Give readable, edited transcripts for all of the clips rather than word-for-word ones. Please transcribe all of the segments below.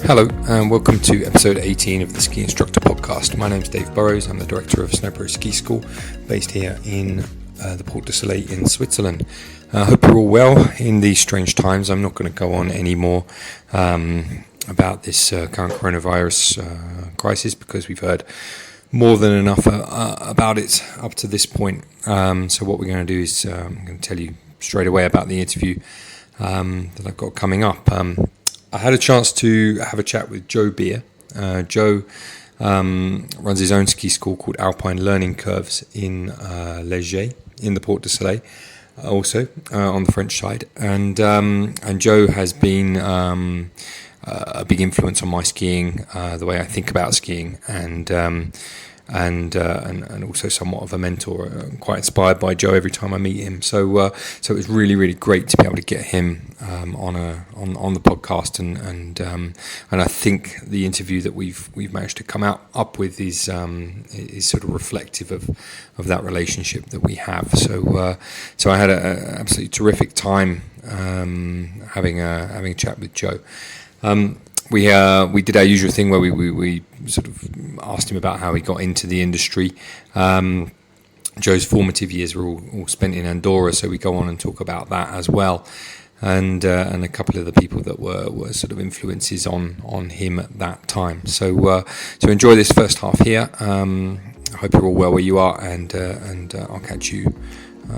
Hello and welcome to episode 18 of the Ski Instructor Podcast. My name's Dave Burrows. I'm the director of SnowPros Ski School based here in the Port de Soleil in Switzerland. I hope you're all well in these strange times. I'm not going to go on any more about this current coronavirus crisis because we've heard more than enough about it up to this point. So what we're going to do is I'm going to tell you straight away about the interview that I've got coming up. I had a chance to have a chat with Joe Beer. Joe runs his own ski school called Alpine Learning Curves in Leger, in the Port de Soleil, also on the French side. And Joe has been a big influence on my skiing, the way I think about skiing, and also somewhat of a mentor. I'm quite inspired by Joe every time I meet him. So it was really great to be able to get him on the podcast, and I think the interview that we've managed to come up with is sort of reflective of that relationship that we have. So I had an absolutely terrific time having a chat with Joe. We did our usual thing where we sort of asked him about how he got into the industry. Joe's formative years were all spent in Andorra, so we go on and talk about that as well, and a couple of the people that were sort of influences on him at that time. So enjoy this first half here. I hope you're all well where you are, and I'll catch you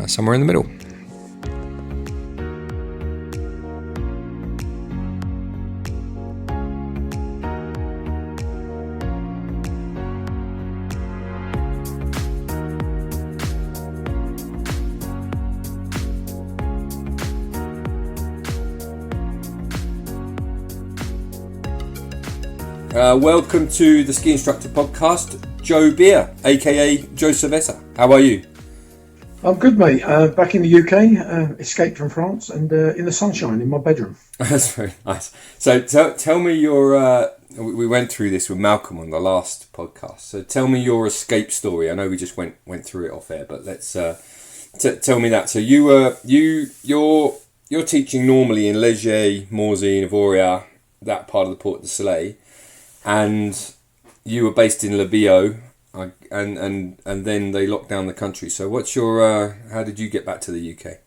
somewhere in the middle. Welcome to the Ski Instructor Podcast, Joe Beer, aka Joe Cerveza. How are you? I'm good, mate. Back in the UK, escaped from France, and in the sunshine in my bedroom. That's very nice. So tell me your. We went through this with Malcolm on the last podcast. So tell me your escape story. I know we just went through it off air, but let's tell me that. So you're teaching normally in Leger, Morzine, Avoria, that part of the Port de Soleil. And you were based in Le Bio, and then they locked down the country. So what's your? How did you get back to the UK?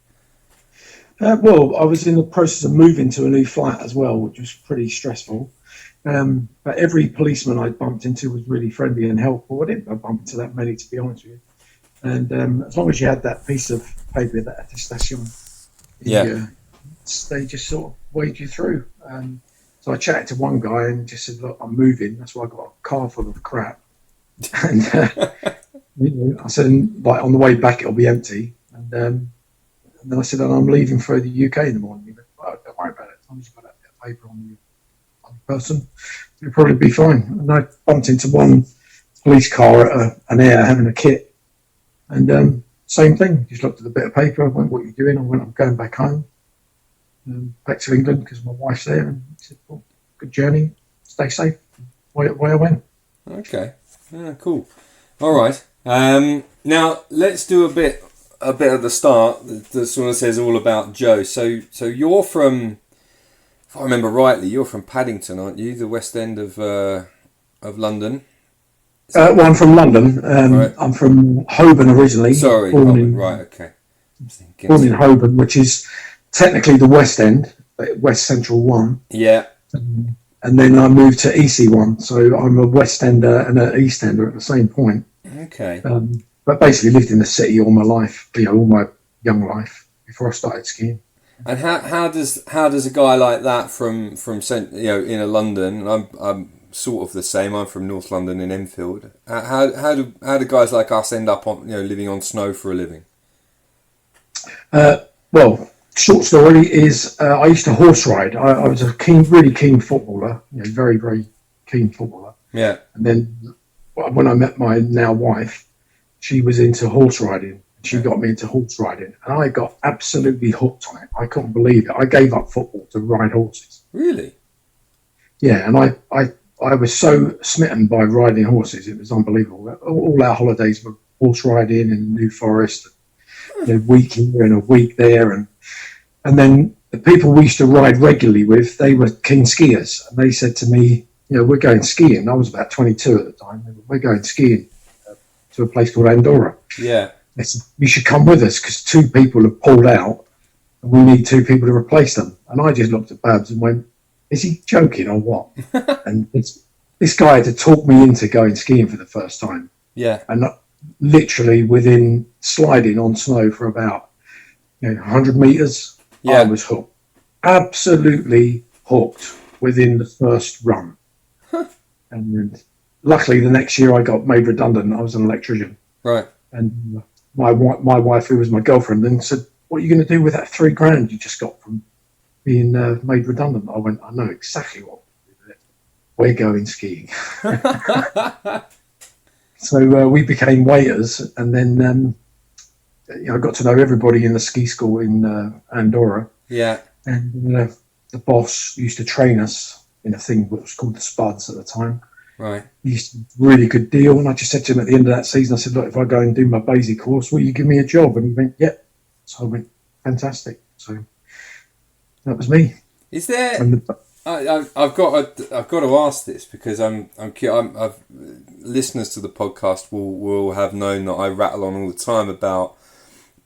Well, I was in the process of moving to a new flat as well, which was pretty stressful. But every policeman I bumped into was really friendly and helpful. I didn't bump into that many, to be honest with you. And as long as you had that piece of paper, that attestation, they just sort of waved you through. So I chatted to one guy and just said, "Look, I'm moving. That's why I got a car full of crap." And I said, "Like on the way back, it'll be empty." And then I said, "And I'm leaving for the UK in the morning." He went, "Well, don't worry about it. As long as you've got that bit of paper on the person, you'll probably be fine." And I bumped into one police car at an air having a kit, and same thing. Just looked at the bit of paper. I went, "What are you doing?" I went, "I'm going back home." Back to England because my wife's there, and he said, "Well, good journey, stay safe." Away I went. Okay, cool. All right. Now let's do a bit of the start. The sort of says all about Joe. So you're from, if I remember rightly, you're from Paddington, aren't you? The West End of London. Well, I'm from London. Right. I'm from Holborn originally. Sorry, Holborn. Right. Okay. Born in Holborn, which is technically the West End, West Central 1. Yeah. And then I moved to EC1, so I'm a West Ender and an East Ender at the same point. Okay. But basically lived in the city all my life, all my young life before I started skiing. And how does a guy like that from in London? I'm sort of the same. I'm from North London in Enfield. How do guys like us end up on living on snow for a living? Well. Short story is I used to horse ride. I was a really keen footballer, very keen footballer. Yeah. And then when I met my now wife, she was into horse riding. She got me into horse riding, and I got absolutely hooked on it. I couldn't believe it. I gave up football to ride horses. Really? Yeah, and I was so smitten by riding horses. It was unbelievable. All our holidays were horse riding in New Forest, a week here and a week there, and then the people we used to ride regularly with, they were keen skiers, and they said to me, we're going skiing. I was about 22 at the time. We're going skiing to a place called Andorra. Yeah. They said, you should come with us because 2 people have pulled out and we need 2 people to replace them. And I just looked at Babs and went, is he joking or what? And this guy had to talk me into going skiing for the first time. Yeah. And literally within sliding on snow for about 100 meters, I was hooked. Absolutely hooked within the first run. And luckily the next year I got made redundant. I was an electrician. Right. And my wife, who was my girlfriend, then said, what are you going to do with that $3,000 you just got from being made redundant? I went, I know exactly what to do with it. We're going skiing. So we became waiters, and then I got to know everybody in the ski school in Andorra. Yeah. And the boss used to train us in a thing that was called the Spuds at the time. Right. He used to really good deal, and I just said to him at the end of that season, I said, look, if I go and do my basic course, will you give me a job? And he went, yep. So I went, fantastic. So that was me. Is there? I've got to ask this because listeners to the podcast will have known that I rattle on all the time about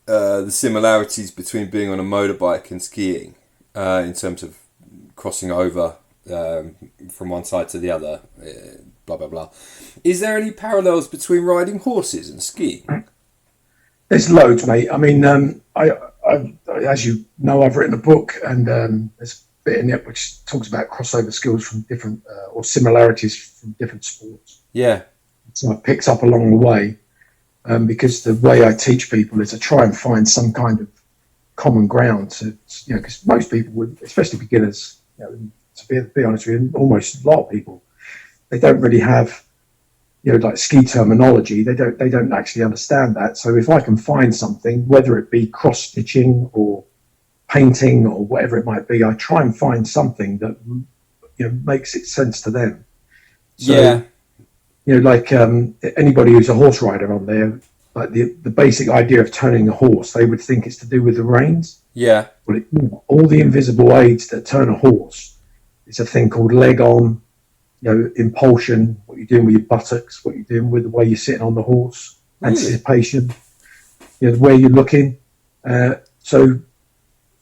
the similarities between being on a motorbike and skiing in terms of crossing over from one side to the other, blah blah blah. Is there any parallels between riding horses and skiing? There's loads, mate. I mean, I as you know, I've written a book, and there's a bit in it which talks about crossover skills from different or similarities from different sports. Yeah. So it picks up along the way, because the way I teach people is to try and find some kind of common ground to, because most people would, especially beginners, to be honest with you, almost a lot of people, they don't really have, like ski terminology. They don't actually understand that. So if I can find something, whether it be cross stitching or painting or whatever it might be, I try and find something that makes it sense to them. So, like anybody who's a horse rider on there, like the basic idea of turning a horse, they would think it's to do with the reins. Yeah. Well, all the invisible aids that turn a horse, it's a thing called leg on, impulsion, what you're doing with your buttocks, what you're doing with the way you're sitting on the horse, anticipation, the way you're looking. So,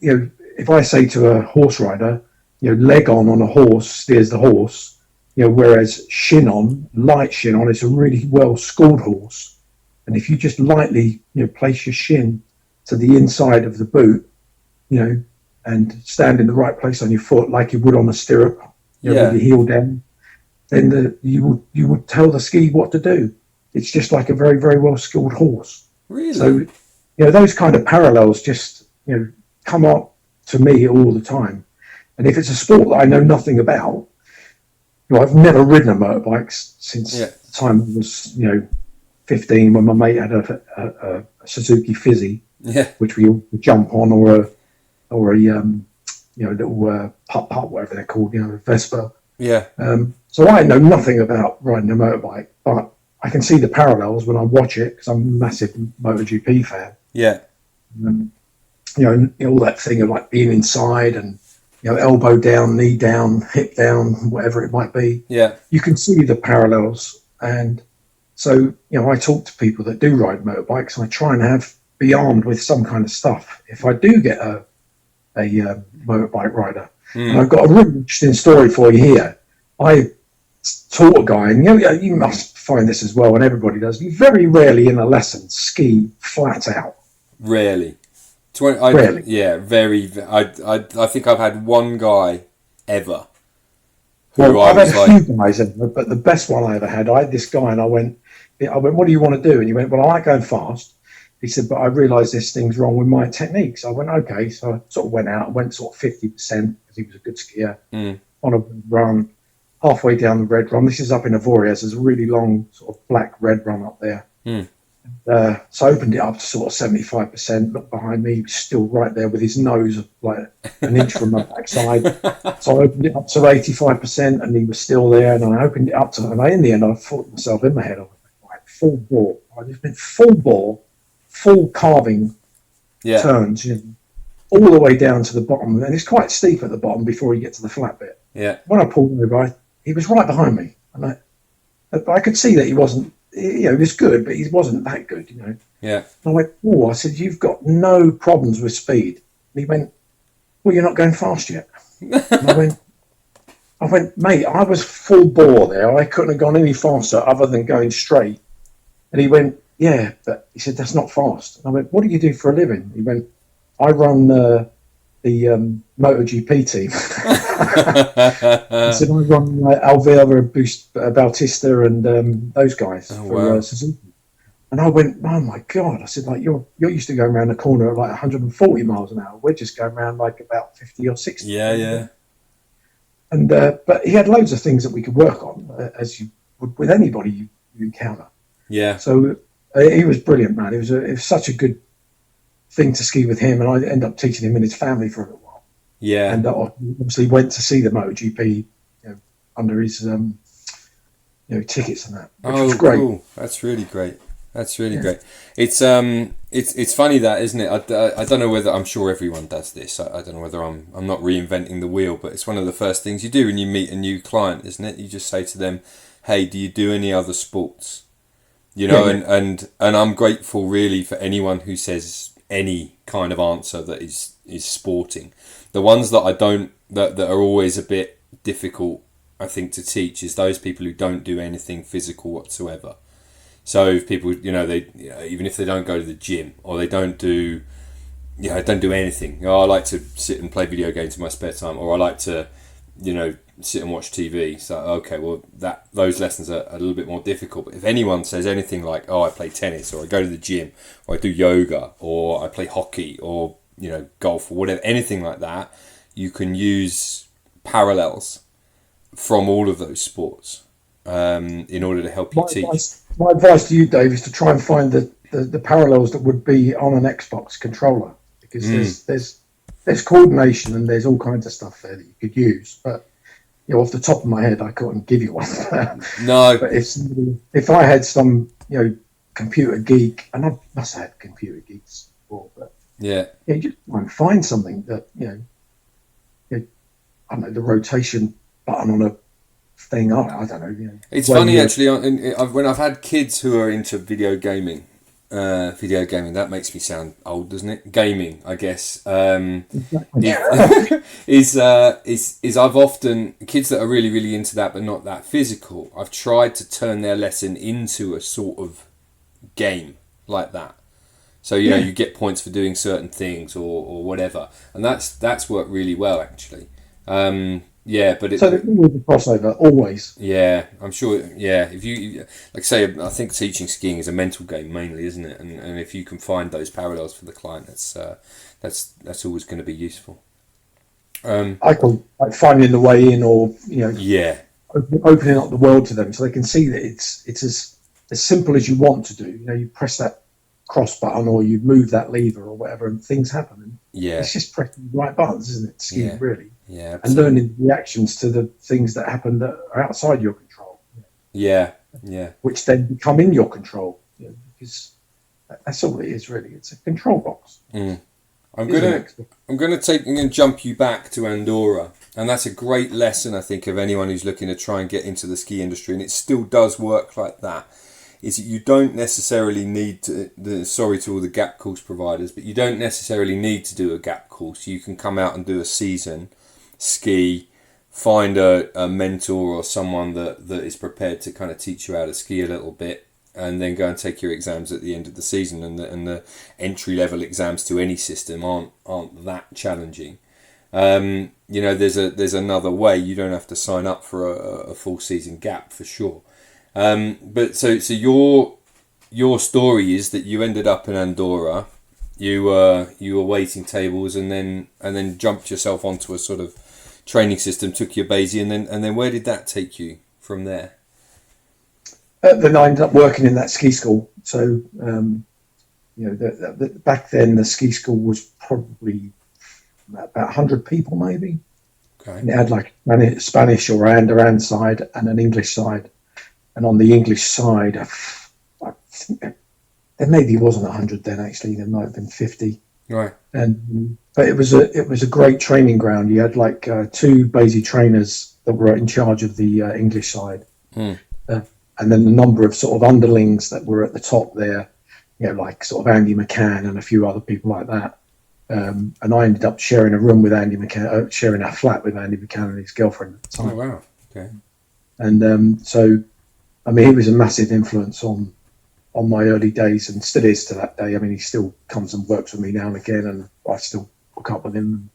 if I say to a horse rider, leg on a horse steers the horse, whereas shin on, light shin on, is a really well-schooled horse. And if you just lightly, place your shin to the inside of the boot, and stand in the right place on your foot like you would on a stirrup, with your heel down, then you would tell the ski what to do. It's just like a very, very well-skilled horse. Really? So, those kind of parallels just, come up to me all the time. And if it's a sport that I know nothing about, I've never ridden a motorbike since the time I was, 15, when my mate had a Suzuki Fizzy, which we would jump on, or a little putt, whatever they're called, a Vespa. Yeah. So I know nothing about riding a motorbike, but I can see the parallels when I watch it because I'm a massive MotoGP fan. Yeah. All that thing of like being inside and elbow down, knee down, hip down, whatever it might be. Yeah. You can see the parallels, and so I talk to people that do ride motorbikes, and I try and be armed with some kind of stuff if I do get a motorbike rider. And I've got a really interesting story for you here. I taught a guy, and you must find this as well, and everybody does. You very rarely in a lesson ski flat out. Rarely. Rarely. Yeah, very. I think I've had one guy ever. I've had a few guys, but the best one I ever had, I had this guy, and I went, what do you want to do? And he went, well, I like going fast. He said, but I realised this thing's wrong with my techniques. I went, okay. So I sort of went out and went sort of 50% because he was a good skier on a run, halfway down the red run. This is up in Avoriaz. There's a really long sort of black red run up there. So I opened it up to sort of 75%, looked behind me, he was still right there with his nose like an inch from my backside. So I opened it up to 85% and he was still there. And I opened it up to, and in the end, I thought to myself in my head, I was like, full bore. I've just been full bore, full carving turns, all the way down to the bottom, and it's quite steep at the bottom before you get to the flat bit. Yeah. When I pulled over, he was right behind me, and I could see that he wasn't, he was good, but he wasn't that good, Yeah. And I went, oh, I said, you've got no problems with speed. And he went, well, you're not going fast yet. And I went, mate, I was full bore there. I couldn't have gone any faster other than going straight. And he went, yeah, but he said, that's not fast. And I went, what do you do for a living? He went, I run the MotoGP team. I said, I run Alvera, Bautista, and those guys for Suzuki. And I went, oh my God! I said, like you're used to going around the corner at like 140 miles an hour. We're just going around like about 50 or 60. Yeah. And but he had loads of things that we could work on, as you would with anybody you encounter. Yeah. So he was brilliant, man. It was such a good thing to ski with him, and I ended up teaching him and his family for a little while. Yeah. And obviously went to see the MotoGP under his tickets and that, which was great. Cool. That's really great. That's really great. It's funny that, isn't it? I don't know whether, I'm sure everyone does this. I don't know whether I'm not reinventing the wheel, but it's one of the first things you do when you meet a new client, isn't it? You just say to them, hey, do you do any other sports? And I'm grateful really for anyone who says any kind of answer that is sporting. The ones that I don't, that are always a bit difficult, I think, to teach is those people who don't do anything physical whatsoever. So if people, they even if they don't go to the gym or they don't do, don't do anything. I like to sit and play video games in my spare time, or I like to, sit and watch TV. So okay, well those lessons are a little bit more difficult. But if anyone says anything like, oh, I play tennis, or I go to the gym, or I do yoga, or I play hockey, or golf, or whatever, anything like that, you can use parallels from all of those sports in order to help you teach. My advice to you, Dave, is to try and find the parallels that would be on an Xbox controller, because there's coordination and there's all kinds of stuff there that you could use. But off the top of my head, I couldn't give you one. No. But if I had some computer geek, and I must have had computer geeks before, but you just try and find something that I don't know, the rotation button on a thing. I don't know. It's funny actually. When I've had kids who are into video gaming, that makes me sound old, doesn't it? Gaming, I guess. Is I've often kids that are really really into that but not that physical. I've tried to turn their lesson into a sort of game like that. So you get points for doing certain things or whatever, and that's worked really well actually. But so there's always a crossover, always. Yeah, I'm sure. Yeah, if you like say, I think teaching skiing is a mental game mainly, isn't it? And if you can find those parallels for the client, that's always going to be useful. I call like finding the way in, or opening up the world to them so they can see that it's as simple as you want to do. You press that cross button or you move that lever or whatever, and things happen. And it's just pressing the right buttons, isn't it? Skiing, really. Yeah, absolutely. And learning reactions to the things that happen that are outside your control. Yeah. Which then become in your control, because that's all it is, really. It's a control box. I'm gonna jump you back to Andorra, and that's a great lesson, I think, of anyone who's looking to try and get into the ski industry, and it still does work like that. Is that you don't necessarily need to, sorry to all the gap course providers, but you don't necessarily need to do a gap course. You can come out and do a season, ski, find a mentor or someone that is prepared to kind of teach you how to ski a little bit, and then go and take your exams at the end of the season. And the entry level exams to any system aren't that challenging. There's another way. You don't have to sign up for a full season gap for sure. But so your story is that you ended up in Andorra, you were waiting tables, and then jumped yourself onto a sort of training system, took your Basie, and then where did that take you from there? Then I ended up working in that ski school. So back then the ski school was probably about 100 people maybe. Okay. And it had like Spanish or Andorran side and an English side. And on the English side, I think there maybe wasn't 100 then, actually. There might have been 50. Right. But it was a great training ground. You had like two Basie trainers that were in charge of the English side, and then a number of sort of underlings that were at the top there. Like sort of Andy McCann and a few other people like that. And I ended up sharing a room with Andy McCann, sharing a flat with Andy McCann and his girlfriend at the time. Oh wow! Okay. And so, I mean, he was a massive influence on my early days, and still is to that day. I mean, he still comes and works with me now and again, and I still hook up with him.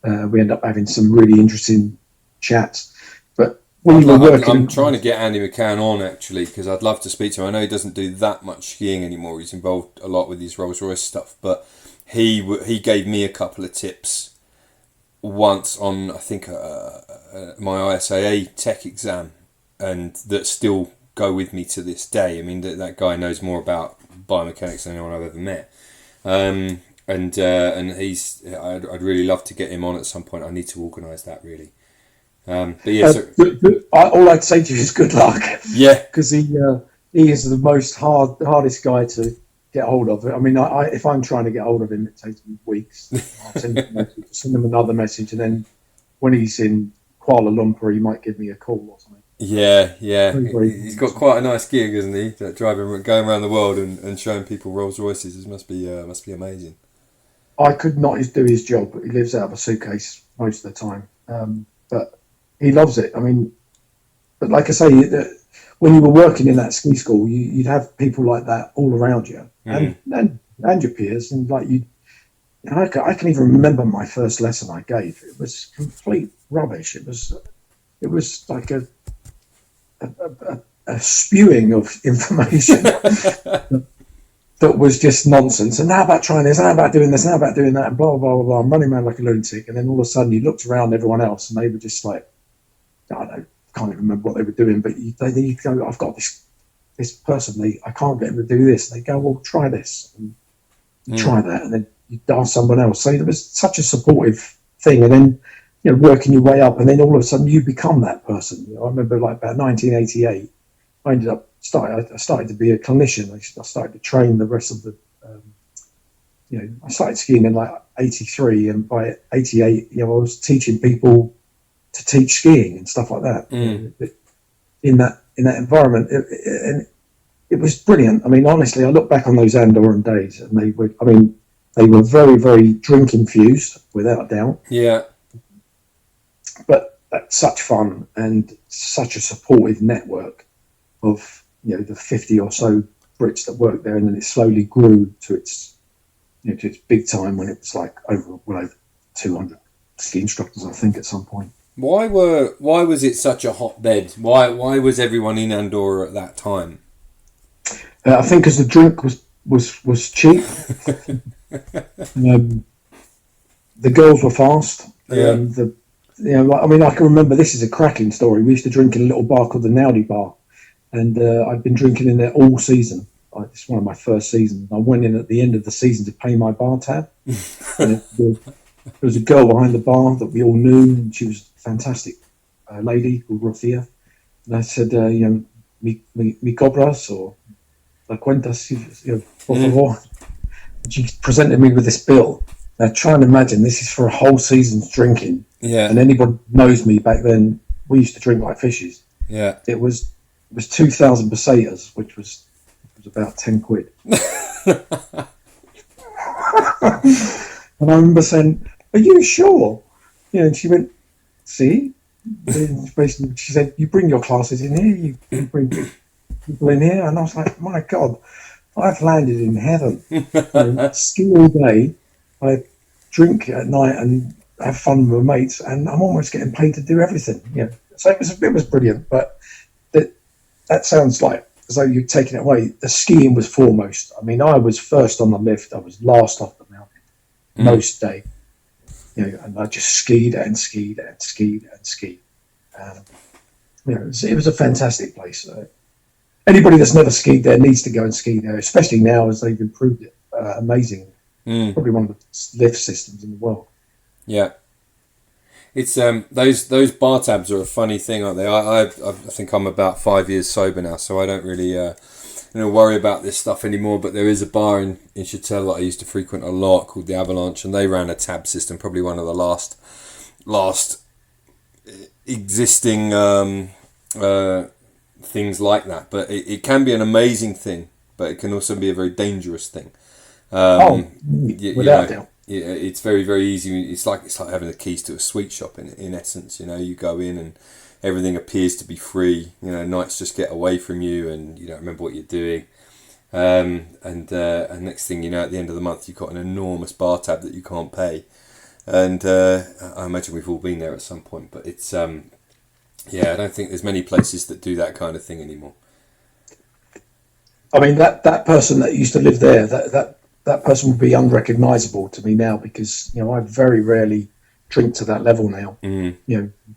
We end up having some really interesting chats. But when you were working, I'm trying to get Andy McCann on actually, because I'd love to speak to him. I know he doesn't do that much skiing anymore. He's involved a lot with his Rolls-Royce stuff, but he gave me a couple of tips once on, I think, my ISAA tech exam, and that still go with me to this day. I mean, that guy knows more about biomechanics than anyone I've ever met. And I'd really love to get him on at some point. I need to organise that really. But yeah, all I'd say to you is good luck. Yeah, because he is the hardest guy to get hold of. I mean, if I'm trying to get hold of him, it takes me weeks. I'll send him another message, and then when he's in Kuala Lumpur, he might give me a call or something. Yeah. He's got quite a nice gig, isn't he? Going around the world and showing people Rolls Royces. It must be amazing. I could not do his job. He lives out of a suitcase most of the time, but he loves it. I mean, but like I say, when you were working in that ski school, you'd have people like that all around you, and your peers, and like I can even remember my first lesson I gave. It was complete rubbish. It was like a spewing of information that was just nonsense. And how about trying this? How about doing this? How about doing that? And blah, blah, blah, blah. I'm running around like a lunatic. And then all of a sudden you looked around everyone else and they were just like, I don't know, can't even remember what they were doing, but you go, I've got this person, I can't get him to do this. And they go, well, try this and try that. And then you ask someone else. So there was such a supportive thing. And then, working your way up, and then all of a sudden you become that person. I remember like about 1988, I ended up I started to be a clinician. I started to train the rest of the, I started skiing in like 83, and by 88, I was teaching people to teach skiing and stuff like that. In that environment, and it was brilliant. I mean, honestly, I look back on those Andorran days, and they were very, very drink infused, without a doubt. Yeah. But such fun and such a supportive network of the 50 or so Brits that worked there, and then it slowly grew to its big time when it was like over 200 ski instructors, I think, at some point. Why was it such a hotbed? Why was everyone in Andorra at that time? I think because the drink was cheap. The girls were fast. Yeah. I can remember, this is a cracking story. We used to drink in a little bar called the Naudi Bar, and I'd been drinking in there all season. It's one of my first seasons. I went in at the end of the season to pay my bar tab. There was a girl behind the bar that we all knew, and she was a fantastic lady called Rothia. And I said, mi cobras or la cuentas, por favor. And she presented me with this bill. Now try and imagine, this is for a whole season's drinking. Yeah. And anybody who knows me back then, we used to drink like fishes. Yeah. It was 2,000 pesetas, which was about 10 quid. And I remember saying, "Are you sure?" And she went, "See?" Basically, she said, "You bring your classes in here, you bring people in here." And I was like, my God, I've landed in heaven. Ski all day, I drink at night and have fun with my mates, and I'm almost getting paid to do everything. So it was brilliant. But that sounds like as though you're taking it away. The skiing was foremost. I mean, I was first on the lift. I was last off the mountain most day. And I just skied and skied and skied and skied. It was a fantastic place. Anybody that's never skied there needs to go and ski there, especially now as they've improved it. Amazing. Probably one of the lift systems in the world. Yeah. It's those bar tabs are a funny thing, aren't they? I think I'm about 5 years sober now, so I don't really worry about this stuff anymore. But there is a bar in Chatel that I used to frequent a lot called the Avalanche, and they ran a tab system, probably one of the last existing things like that. But it can be an amazing thing, but it can also be a very dangerous thing. Without doubt. Yeah, it's very, very easy. It's like having the keys to a sweet shop in essence. You go in and everything appears to be free. Nights just get away from you, and you don't remember what you're doing. And next thing you know, at the end of the month, you've got an enormous bar tab that you can't pay. And I imagine we've all been there at some point. But it's I don't think there's many places that do that kind of thing anymore. I mean, that person that used to live there, that person would be unrecognisable to me now, because I very rarely drink to that level now.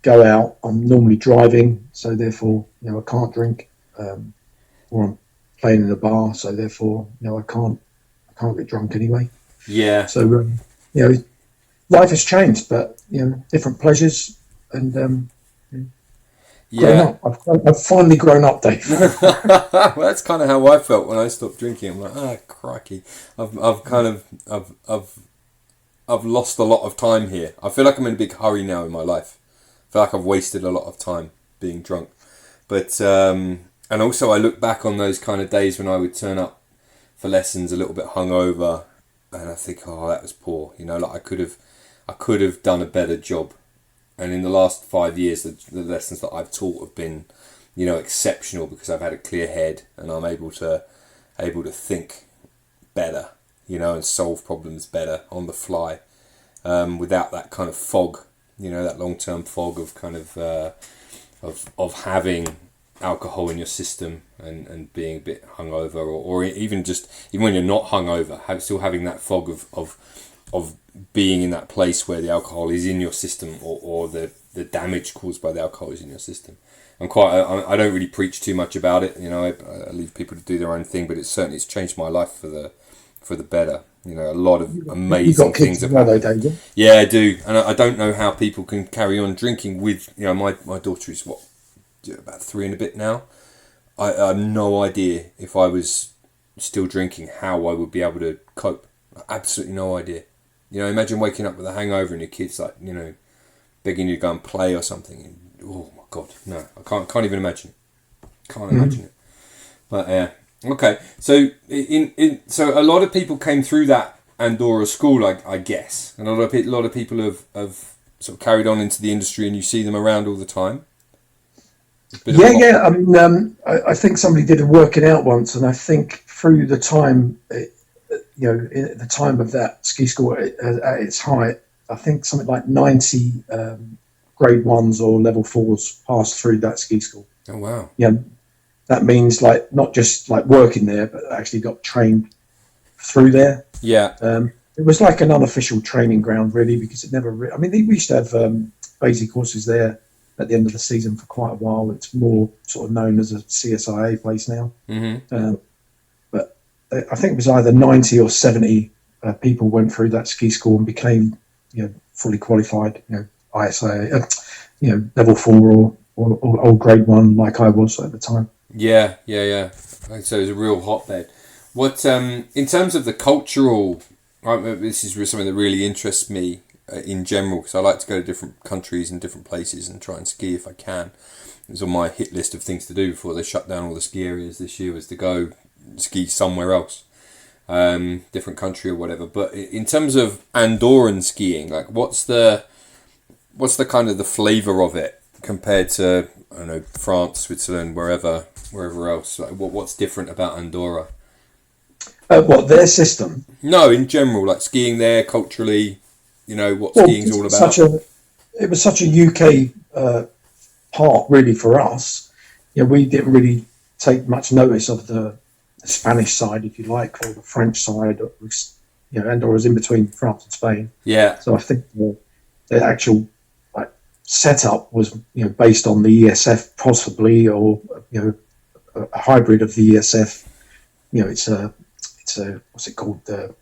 Go out, I'm normally driving, so therefore I can't drink, or I'm playing in a bar, so therefore I can't get drunk anyway. So life has changed, but different pleasures, and grown up. I've finally grown up, Dave. Well, that's kind of how I felt when I stopped drinking. I'm like, crikey, I've lost a lot of time here. I feel like I'm in a big hurry now in my life. I feel like I've wasted a lot of time being drunk. But and also I look back on those kind of days when I would turn up for lessons a little bit hungover, and I think, oh, that was poor. Like I could have done a better job. And in the last 5 years, the lessons that I've taught have been, exceptional, because I've had a clear head and I'm able to think better, and solve problems better on the fly, without that kind of fog, that long-term fog of kind of having alcohol in your system and being a bit hungover, or even when you're not hungover, still having that fog of being in that place where the alcohol is in your system, or the damage caused by the alcohol is in your system. I don't really preach too much about it. I leave people to do their own thing, but it's changed my life for the better. A lot of amazing things have happened. Yeah, I do, and I don't know how people can carry on drinking with. My daughter is about 3 and a bit now. I have no idea if I was still drinking how I would be able to cope. Absolutely no idea. Imagine waking up with a hangover and your kid's begging you to go and play or something. And, oh my God, no, I can't even imagine it. Can't imagine it. But okay. So so a lot of people came through that Andorra school, I guess, and a lot of people have sort of carried on into the industry, and you see them around all the time. Yeah. I mean, I think somebody did a working out once, and I think through the time. At the time of that ski school at its height, I think something like 90 grade 1s or level 4s passed through that ski school. Oh, wow. That means not just working there, but actually got trained through there. Yeah. It was like an unofficial training ground, really, because it never... we used to have basic courses there at the end of the season for quite a while. It's more sort of known as a CSIA place now. Mm-hmm. I think it was either 90 or 70 people went through that ski school and became, fully qualified, ISA, level 4 or grade 1, like I was at the time. Yeah. So it was a real hotbed. What in terms of the cultural, this is something that really interests me in general, because I like to go to different countries and different places and try and ski if I can. It was on my hit list of things to do before they shut down all the ski areas this year, was to go ski somewhere else, different country or whatever. But in terms of Andorran skiing, what's the kind of the flavour of it compared to, I don't know, France, Switzerland, wherever else? What's different about Andorra? Their system? No, in general, skiing there culturally. What skiing's all about. It was such a UK part, really, for us. We didn't really take much notice of the Spanish side, if you like, or the French side. Andorra's in between France and Spain. Yeah. So I think the actual setup was based on the ESF possibly, or a hybrid of the ESF. It's a what's it called, the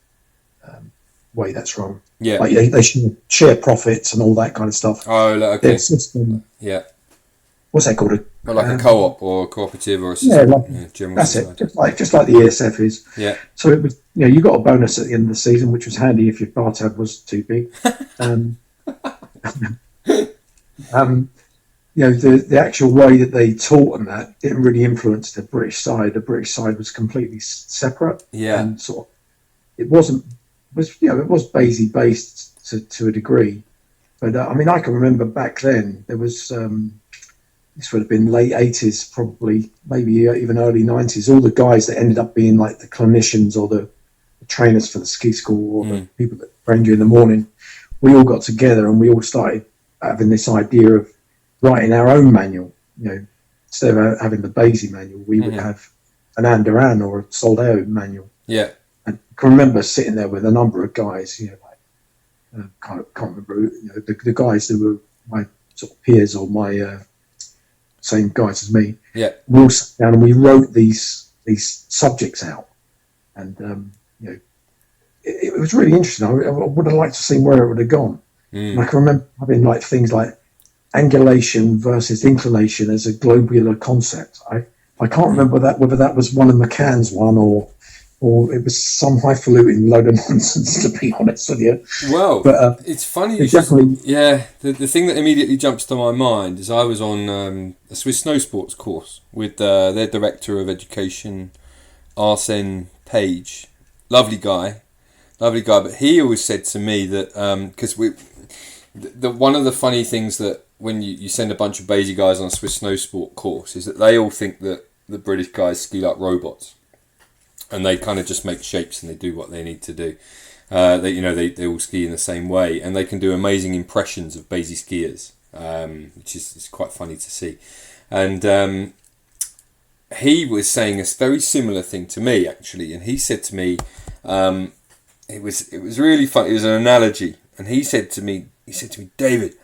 way that's run. Yeah. They share profits and all that kind of stuff. Oh, okay. Their system. Yeah. what's that called? Like a co-op or a cooperative or a general that's society. it. Just like the ESF is. Yeah. So it was, you got a bonus at the end of the season, which was handy if your bar tab was too big. The actual way that they taught and that didn't really influence the British side. The British side was completely separate. Yeah. And sort of, it was Basey based to a degree. But I can remember back then there was, this would have been late 80s, probably, maybe even early 90s. All the guys that ended up being like the clinicians or the trainers for the ski school or the people that trained you in the morning, we all got together and we all started having this idea of writing our own manual. Instead of having the Basey manual, we would have an Andorra or a Soldado manual. Yeah. And I can remember sitting there with a number of guys, can't remember, the guys that were my sort of peers or my same guys as me. Yeah. We all sat down and we wrote these subjects out, and it was really interesting. I would have liked to see where it would have gone. And I can remember having like things like angulation versus inclination as a globular concept. I can't remember whether that was one of McCann's one or it was some highfalutin load of nonsense, to be honest with you. Well, but, it's funny. The thing that immediately jumps to my mind is I was on a Swiss Snow Sports course with their Director of Education, Arsene Page. Lovely guy. But he always said to me that, because one of the funny things that when you send a bunch of Basey guys on a Swiss Snow Sport course is that they all think that the British guys ski like robots. And they kind of just make shapes and they do what they need to do. They all ski in the same way, and they can do amazing impressions of Basey skiers, which is quite funny to see. And he was saying a very similar thing to me actually, and he said to me, it was really fun. It was an analogy, and he said to me, David,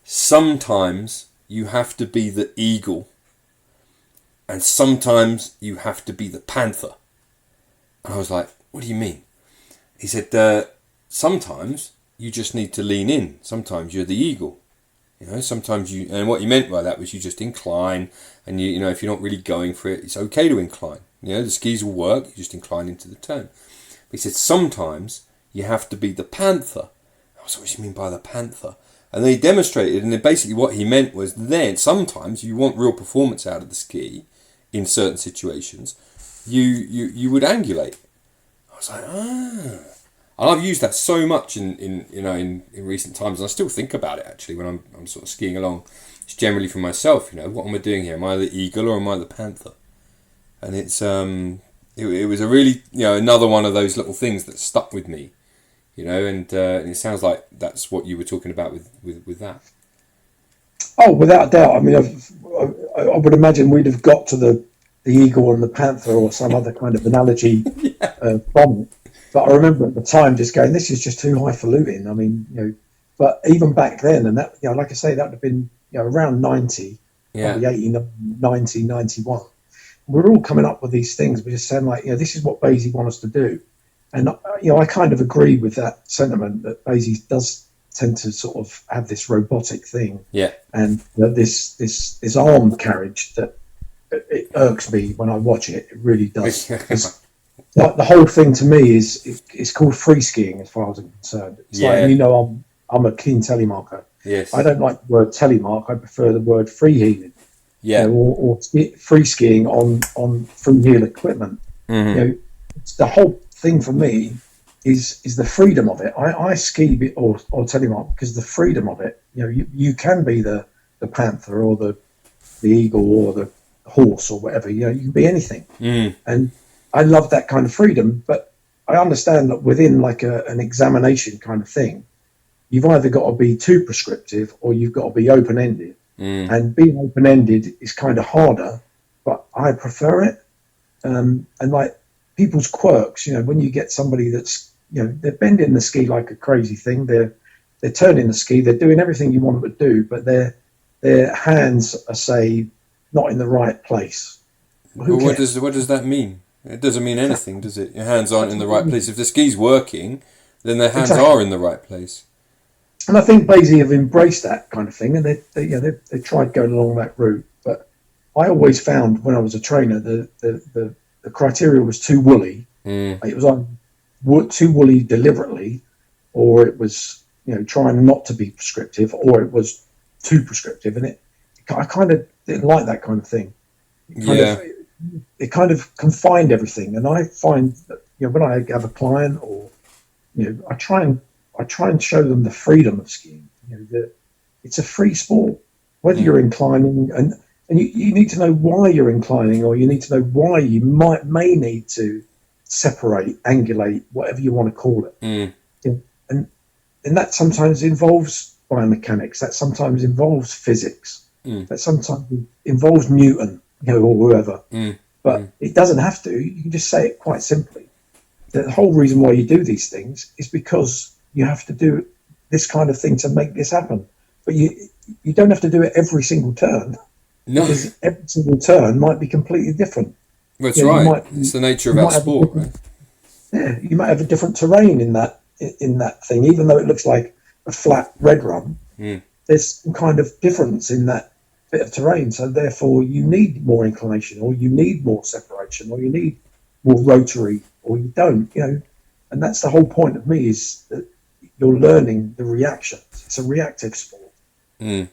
sometimes you have to be the eagle, and sometimes you have to be the panther. And I was like, what do you mean? He said, sometimes you just need to lean in. Sometimes you're the eagle. Sometimes and what he meant by that was you just incline, and if you're not really going for it, it's okay to incline. The skis will work, you just incline into the turn. But he said, sometimes you have to be the panther. I was like, what do you mean by the panther? And then he demonstrated, and then basically what he meant was then sometimes you want real performance out of the ski in certain situations. You would angulate. I was like, And I've used that so much in recent times, and I still think about it actually when I'm sort of skiing along. It's generally for myself, what am I doing here? Am I the eagle or am I the panther? And it's it was a really another one of those little things that stuck with me, and it sounds like that's what you were talking about with that. Oh, without a doubt. I mean, I would imagine we'd have got to the eagle and the panther or some other kind of analogy from it. But I remember at the time just going, this is just too highfalutin. I mean, but even back then, and that, like I say, that would have been, around 90, probably 89, 90, 91. We're all coming up with these things. We're just saying like, this is what Basey want us to do. And, I kind of agree with that sentiment that Basey does tend to sort of have this robotic thing. Yeah. And this arm carriage that, it irks me when I watch it. It really does. The whole thing to me is called free skiing, as far as I'm concerned. It's like, I'm a keen telemarker. Yes. I don't like the word telemark. I prefer the word freeheeling. Yeah. Or free skiing on freeheel equipment. Mm-hmm. The whole thing for me is the freedom of it. I ski or telemark because the freedom of it. You can be the panther or the eagle or the horse or whatever. You can be anything. And I love that kind of freedom, but I understand that within like an examination kind of thing, you've either got to be too prescriptive or you've got to be open-ended. And being open-ended is kind of harder, but I prefer it. And like people's quirks, when you get somebody that's, they're bending the ski like a crazy thing. They're turning the ski. They're doing everything you want them to do, but their hands are, say, not in the right place. Well, what does that mean? It doesn't mean anything, does it? Your hands aren't in the right place. If the ski's working, then their hands are in the right place. And I think Basey have embraced that kind of thing, and they tried going along that route. I always found when I was a trainer, the criteria was too woolly. It was either too woolly deliberately, or it was, trying not to be prescriptive, or it was too prescriptive. And I kind of didn't like that kind of thing. It kind of confined everything. And I find that, when I have a client, or, I try and show them the freedom of skiing. That it's a free sport, whether you're inclining, and you need to know why you're inclining, or you need to know why you may need to separate, angulate, whatever you want to call it. And that sometimes involves biomechanics. That sometimes involves physics. That sometimes involves Newton, or whoever. But it doesn't have to. You can just say it quite simply. The whole reason why you do these things is because you have to do this kind of thing to make this happen. But you don't have to do it every single turn. No. Because every single turn might be completely different. That's right. It's the nature of our sport, right? Yeah, you might have a different terrain in that thing, even though it looks like a flat red run. There's some kind of difference in that bit of terrain, so therefore you need more inclination, or you need more separation, or you need more rotary, or you don't. And that's the whole point of me, is that you're learning the reactions. It's a reactive sport. All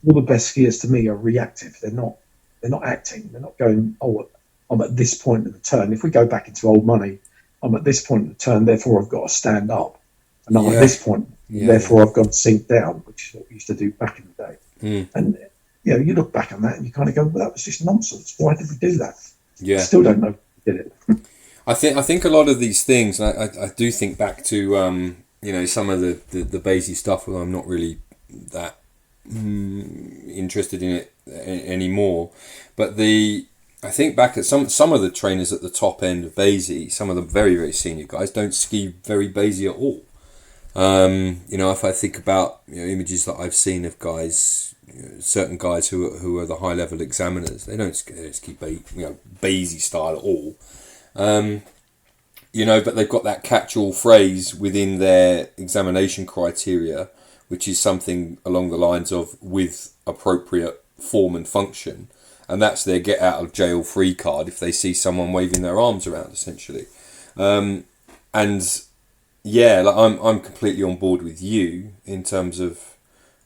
the best skiers to me are reactive. They're not acting. They're not going, I'm at this point of the turn. If we go back into old money, I'm at this point of the turn, therefore I've got to stand up. And I'm at this point, therefore I've got to sink down, which is what we used to do back in the day. And you look back on that and you kind of go, well, that was just nonsense. Why did we do that? I still don't know who did it. I think a lot of these things, I do think back to some of the basic stuff, although I'm not really that interested in it anymore. But I think back at some of the trainers at the top end of Basie, some of the very, very senior guys don't ski very Basie at all. If I think about images that I've seen of guys, certain guys who are the high level examiners, they don't ski Basie style at all. But they've got that catch-all phrase within their examination criteria, which is something along the lines of with appropriate form and function. And that's their get out of jail free card if they see someone waving their arms around, essentially. I'm completely on board with you in terms of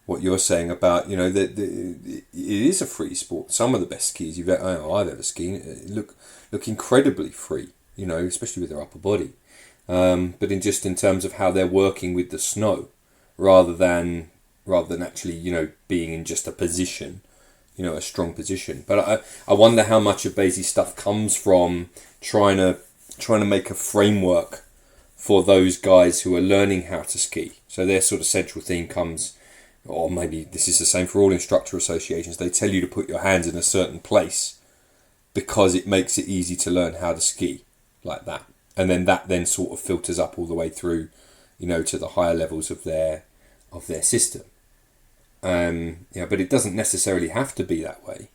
what you're saying about, that it is a free sport. Some of the best skis I've ever skied look incredibly free, especially with their upper body. But in terms of how they're working with the snow, rather than actually, being in just a position, a strong position. But I wonder how much of Basie stuff comes from trying to make a framework for those guys who are learning how to ski. So their sort of central theme comes, or maybe this is the same for all instructor associations, they tell you to put your hands in a certain place because it makes it easy to learn how to ski like that. And then that sort of filters up all the way through, to the higher levels of their system. But it doesn't necessarily have to be that way.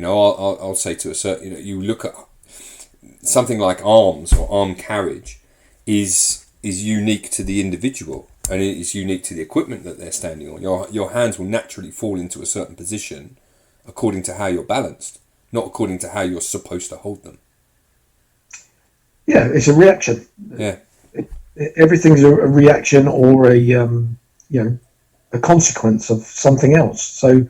I'll say to a certain, you look at something like arms or arm carriage is unique to the individual, and it is unique to the equipment that they're standing on. Your hands will naturally fall into a certain position according to how you're balanced, not according to how you're supposed to hold them. Yeah, it's a reaction. Yeah. Everything's a reaction, or a consequence of something else. So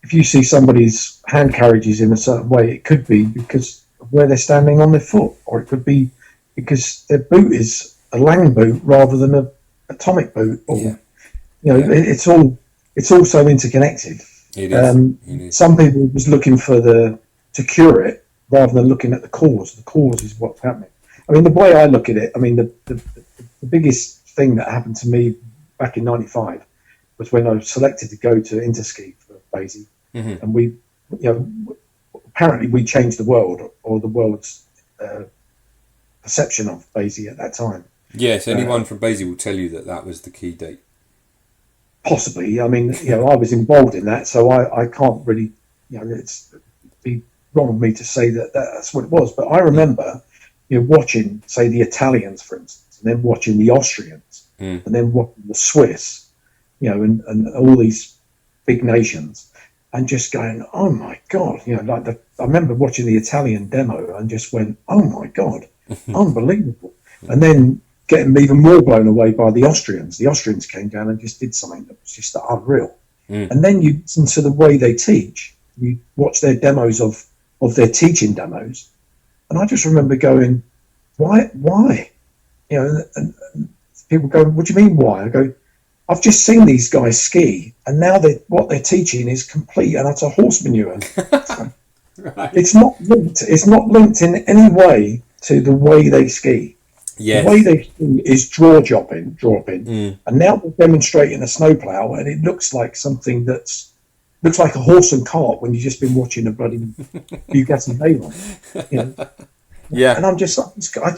if you see somebody's hand carriages in a certain way, it could be because of where they're standing on their foot, or it could be because their boot is a Lang boot rather than a atomic boot. Or, it's all so interconnected. It is. Some people was looking to cure it rather than looking at the cause. The cause is what's happening. I mean, the way I look at it, the biggest thing that happened to me back in '95 was when I was selected to go to Interski for Basie, and we, apparently we changed the world, or the world's perception of Basie at that time. Yes, anyone from Basie will tell you that was the key date. Possibly. I mean, I was involved in that, so I can't really, it'd be wrong of me to say that's what it was. But I remember, watching, say, the Italians, for instance, and then watching the Austrians, and then watching the Swiss, and all these big nations. and just going, oh my God, I remember watching the Italian demo and just went, oh my God, unbelievable. And then getting even more blown away by the Austrians. The Austrians came down and just did something that was just unreal. And then you listen to the way they teach. You watch their demos of their teaching demos. And I just remember going, why? And people go, what do you mean why? I go, I've just seen these guys ski, and now what they're teaching is complete and utter horse manure. Right. It's not linked in any way to the way they ski. Yes. The way they ski is draw dropping, and now they're demonstrating a snowplow, and it looks like something looks like a horse and cart when you've just been watching a bloody Bugatti Veyron. Yeah. And I'm just,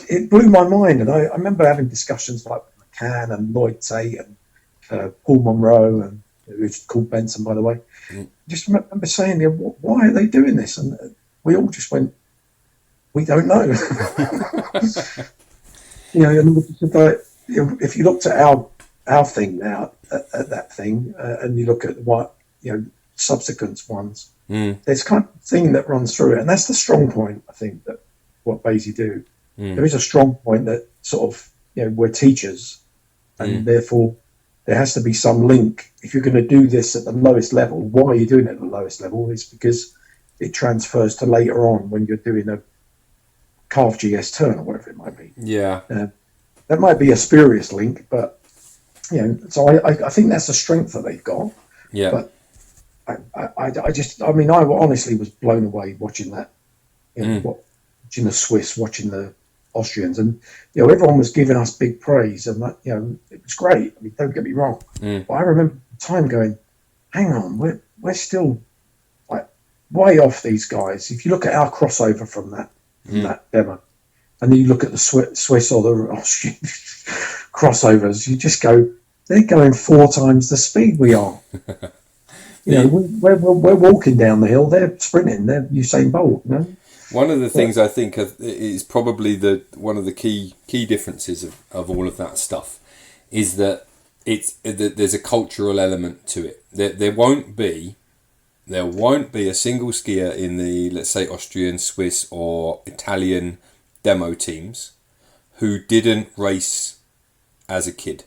it blew my mind, and I remember having discussions like with McCann and Lloyd Tate and Paul Monroe, and who's called Benson, by the way. Just remember saying, why are they doing this? And we all just went, we don't know. And if you looked at our thing now, at that thing, and you look at what subsequent ones, there's kind of thing that runs through it, and that's the strong point. I think that what Basie do, there is a strong point that sort of we're teachers, and therefore there has to be some link. If you're going to do this at the lowest level, why are you doing it at the lowest level? It's because it transfers to later on when you're doing a calf GS turn or whatever it might be. Yeah. That might be a spurious link, but, so I think that's the strength that they've got. Yeah. But I honestly was blown away watching that, watching the Swiss, watching the Austrians, and everyone was giving us big praise, and that it was great. I mean, don't get me wrong, but I remember the time going, hang on, we're still like way off these guys. If you look at our crossover from that demo, and then you look at the Swiss or the Austrian crossovers, you just go, they're going 4 times the speed we are. We're walking down the hill, they're sprinting, they're Usain Bolt. One of the things I think is probably one of the key differences of all of that stuff is that there's a cultural element to it. There won't be a single skier in the, let's say, Austrian, Swiss or Italian demo teams who didn't race as a kid.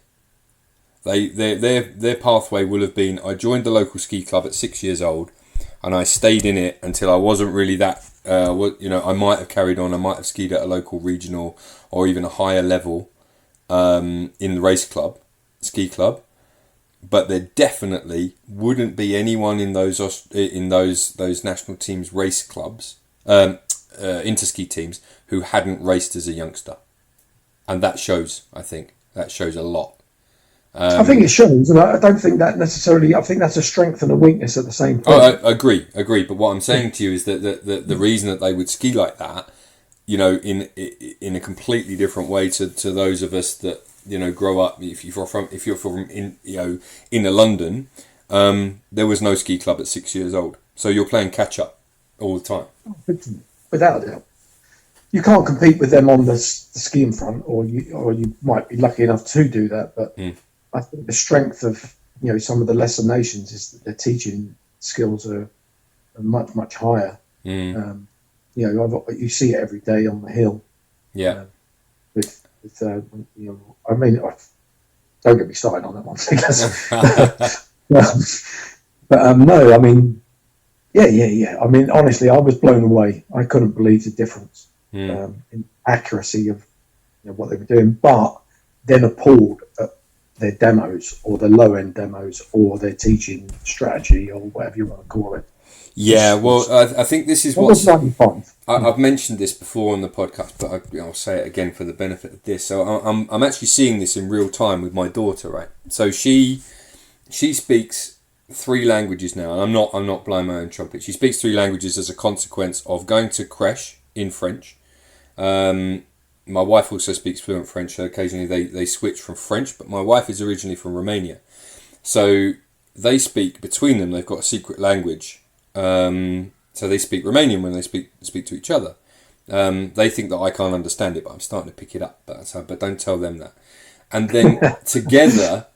Their pathway will have been, I joined the local ski club at 6 years old, and I stayed in it until I wasn't really that. I might have carried on. I might have skied at a local regional or even a higher level in the race club, ski club. But there definitely wouldn't be anyone in those national teams race clubs, interski teams, who hadn't raced as a youngster, and that shows. I think that shows a lot. I think it shows, and I don't think that necessarily. I think that's a strength and a weakness at the same time. Oh, I agree. But what I'm saying to you is that the reason that they would ski like that, in a completely different way to those of us that grow up. If you're from inner London, there was no ski club at 6 years old, so you're playing catch up all the time. Without a doubt, you can't compete with them on the skiing front, or you might be lucky enough to do that, but. I think the strength of some of the lesser nations is that their teaching skills are much, much higher. You see it every day on the hill. Yeah. Don't get me started on that one. No, I mean, yeah. I mean, honestly, I was blown away. I couldn't believe the difference in accuracy of what they were doing, but then appalled at their demos or the low end demos or their teaching strategy or whatever you want to call it. Yeah, well, I think this is what I've mentioned this before on the podcast, but I'll say it again for the benefit of this. So I'm actually seeing this in real time with my daughter, right? So she speaks 3 languages now, and I'm not blowing my own trumpet. She speaks 3 languages as a consequence of going to crèche in French. My wife also speaks fluent French, so occasionally they switch from French, but my wife is originally from Romania. So they speak between them, they've got a secret language. So they speak Romanian when they speak to each other. They think that I can't understand it, but I'm starting to pick it up. But don't tell them that. And then together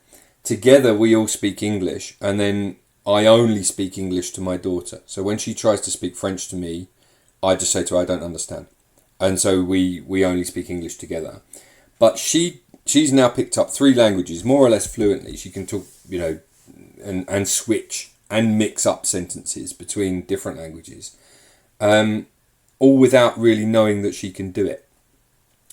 we all speak English, and then I only speak English to my daughter. So when she tries to speak French to me, I just say to her, I don't understand. And so we only speak English together. But she's now picked up 3 languages, more or less fluently. She can talk, and switch and mix up sentences between different languages, all without really knowing that she can do it.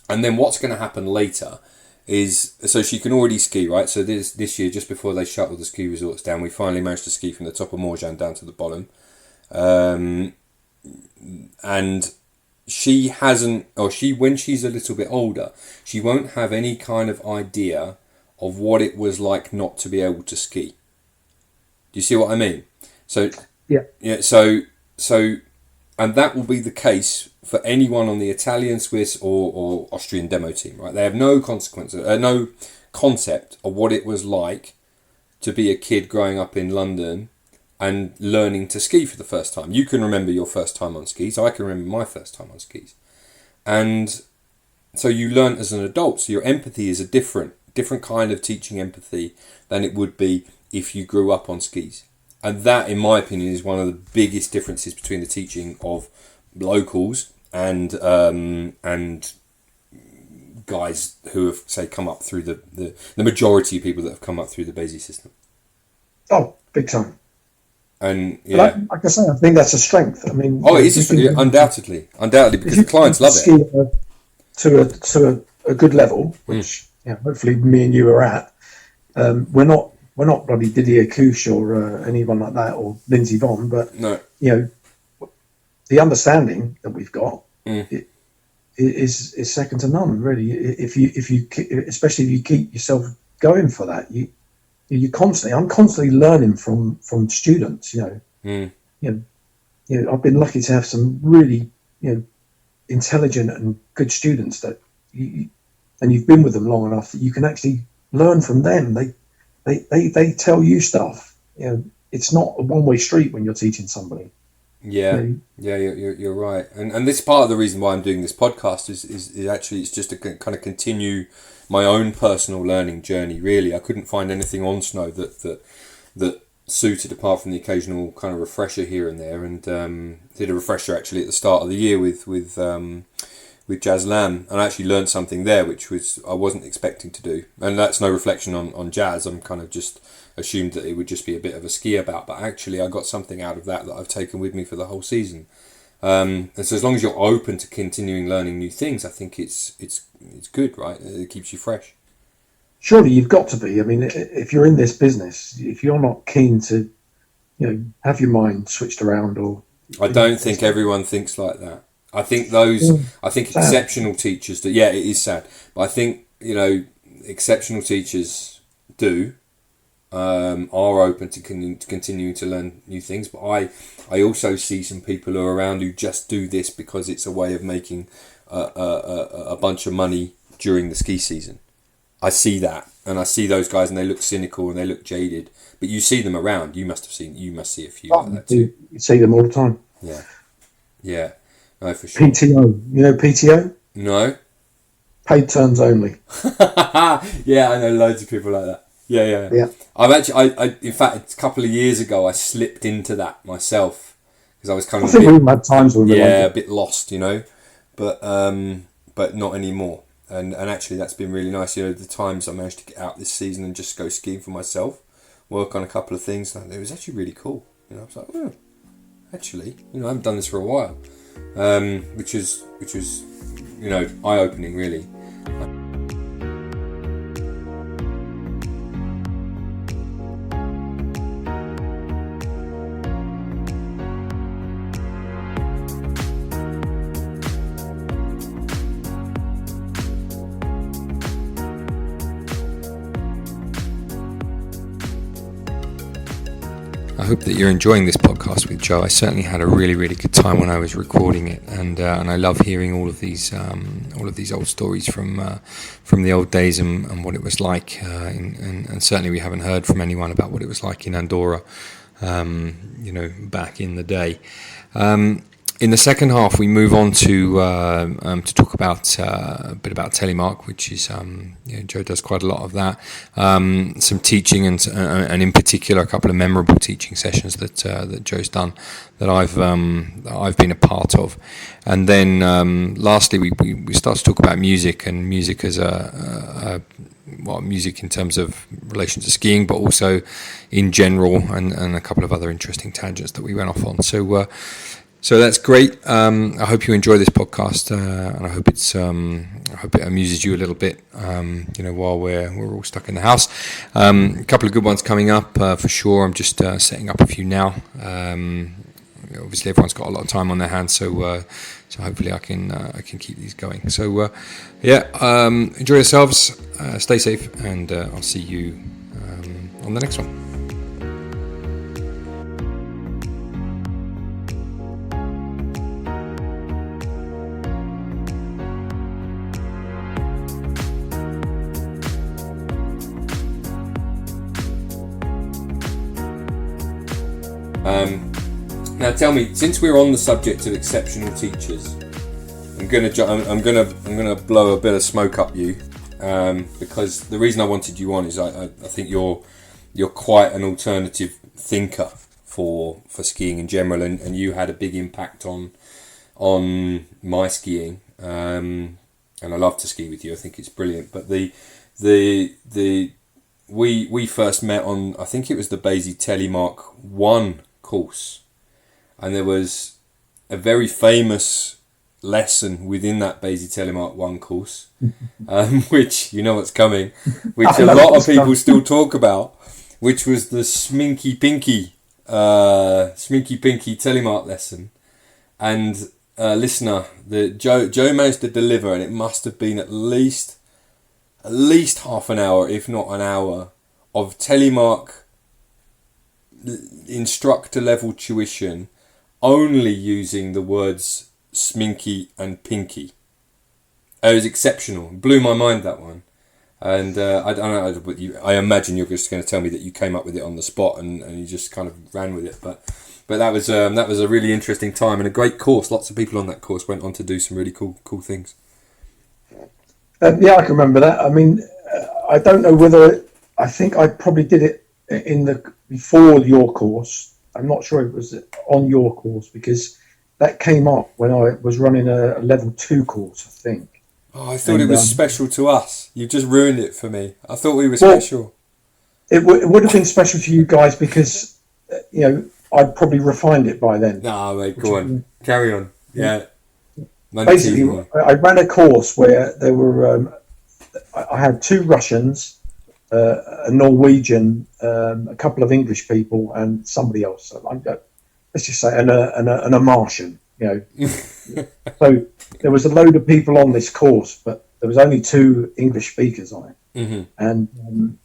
And then what's going to happen later is, so she can already ski, right? So this year, just before they shut all the ski resorts down, we finally managed to ski from the top of Morjan down to the bottom. And she hasn't, when she's a little bit older, she won't have any kind of idea of what it was like not to be able to ski. Do you see what I mean? So and that will be the case for anyone on the Italian, Swiss, or Austrian demo team, right? They have no concept of what it was like to be a kid growing up in London and learning to ski for the first time. You can remember your first time on skis. I can remember my first time on skis. And so you learn as an adult. So your empathy is a different kind of teaching empathy than it would be if you grew up on skis. And that, in my opinion, is one of the biggest differences between the teaching of locals and guys who have, say, come up through the majority of people that have come up through the Béziers system. Oh, big time. And yeah, like I say, I think that's a strength. I mean, it is undoubtedly because the clients love it. To a good level, which hopefully me and you are at. We're not bloody Didier Couche or anyone like that, or Lindsey Vonn, but no. The understanding that we've got is second to none, really. If you especially if you keep yourself going for that, I'm constantly learning from students. I've been lucky to have some really intelligent and good students that and you've been with them long enough that you can actually learn from them. They tell you stuff. It's not a one-way street when you're teaching somebody. You're right. And this is part of the reason why I'm doing this podcast is actually it's just to kind of continue my own personal learning journey. Really, I couldn't find anything on snow that suited, apart from the occasional kind of refresher here and there. And did a refresher actually at the start of the year with Jazz Lamb, and I actually learned something there which I wasn't expecting to do. And that's no reflection on Jazz. I'm kind of just assumed that it would just be a bit of a ski about, but actually I got something out of that I've taken with me for the whole season. And so as long as you're open to continuing learning new things, I think it's good, right? It keeps you fresh. Surely you've got to be. I mean, if you're in this business, if you're not keen to, have your mind switched around, or I don't think everyone thinks like that. I think exceptional teachers do. Yeah, it is sad, but I think exceptional teachers are open to continuing to learn new things. But I also see some people who are around who just do this because it's a way of making a bunch of money during the ski season. I see that, and I see those guys, and they look cynical and they look jaded. But you see them around. You must see a few like that too. You see them all the time. Yeah. No, for sure. PTO. You know PTO? No. Paid terms only. Yeah, I know loads of people like that. Yeah. I've actually, in fact, a couple of years ago, I slipped into that myself because I was kind of a bit lost, but not anymore. And actually, that's been really nice. The times I managed to get out this season and just go skiing for myself, work on a couple of things. It was actually really cool. I was like, oh, actually, I haven't done this for a while, which was eye-opening, really. I hope that you're enjoying this podcast with Joe. I certainly had a really, really good time when I was recording it, and I love hearing all of these old stories from the old days and what it was like. And certainly we haven't heard from anyone about what it was like in Andorra, back in the day. In the second half, we move on to talk about a bit about telemark, which is Joe does quite a lot of that. Some teaching and in particular a couple of memorable teaching sessions that Joe's done that I've been a part of. And then lastly, we start to talk about music and music as music in terms of relation to skiing, but also in general, and a couple of other interesting tangents that we went off on. So that's great. I hope you enjoy this podcast, and I hope it amuses you a little bit. While we're all stuck in the house. A couple of good ones coming up for sure. I'm just setting up a few now. Obviously, everyone's got a lot of time on their hands, so hopefully I can keep these going. So enjoy yourselves, stay safe, and I'll see you on the next one. Now tell me, since we're on the subject of exceptional teachers, I'm gonna blow a bit of smoke up you, because the reason I wanted you on is I think you're quite an alternative thinker for skiing in general, and you had a big impact on my skiing, and I love to ski with you. I think it's brilliant. But we first met on, I think it was the Basie Telemark 1 course. And there was a very famous lesson within that Basie Telemark 1 course, which, you know what's coming, which a lot of people still talk about, which was the Sminky Pinky Telemark lesson. And listener, Joe managed to deliver, and it must have been at least half an hour, if not an hour, of telemark instructor level tuition, only using the words sminky and pinky. It was exceptional. It blew my mind, that one. And I don't know, but I imagine you're just going to tell me that you came up with it on the spot and you just kind of ran with it. But that was a really interesting time and a great course. Lots of people on that course went on to do some really cool things. I can remember that. I mean, I don't know whether I think I probably did it before your course. I'm not sure it was on your course, because that came up when I was running a level 2 course, I think. Oh, I thought it was special to us. You just ruined it for me. I thought we were special. It would have been special to you guys because, I'd probably refined it by then. No, mate, go on. Carry on. Yeah. Basically, I ran a course where there were, I had 2 Russians, a Norwegian, a couple of English people, and somebody else. So let's just say, and a Martian. So there was a load of people on this course, but there was only 2 English speakers on it, and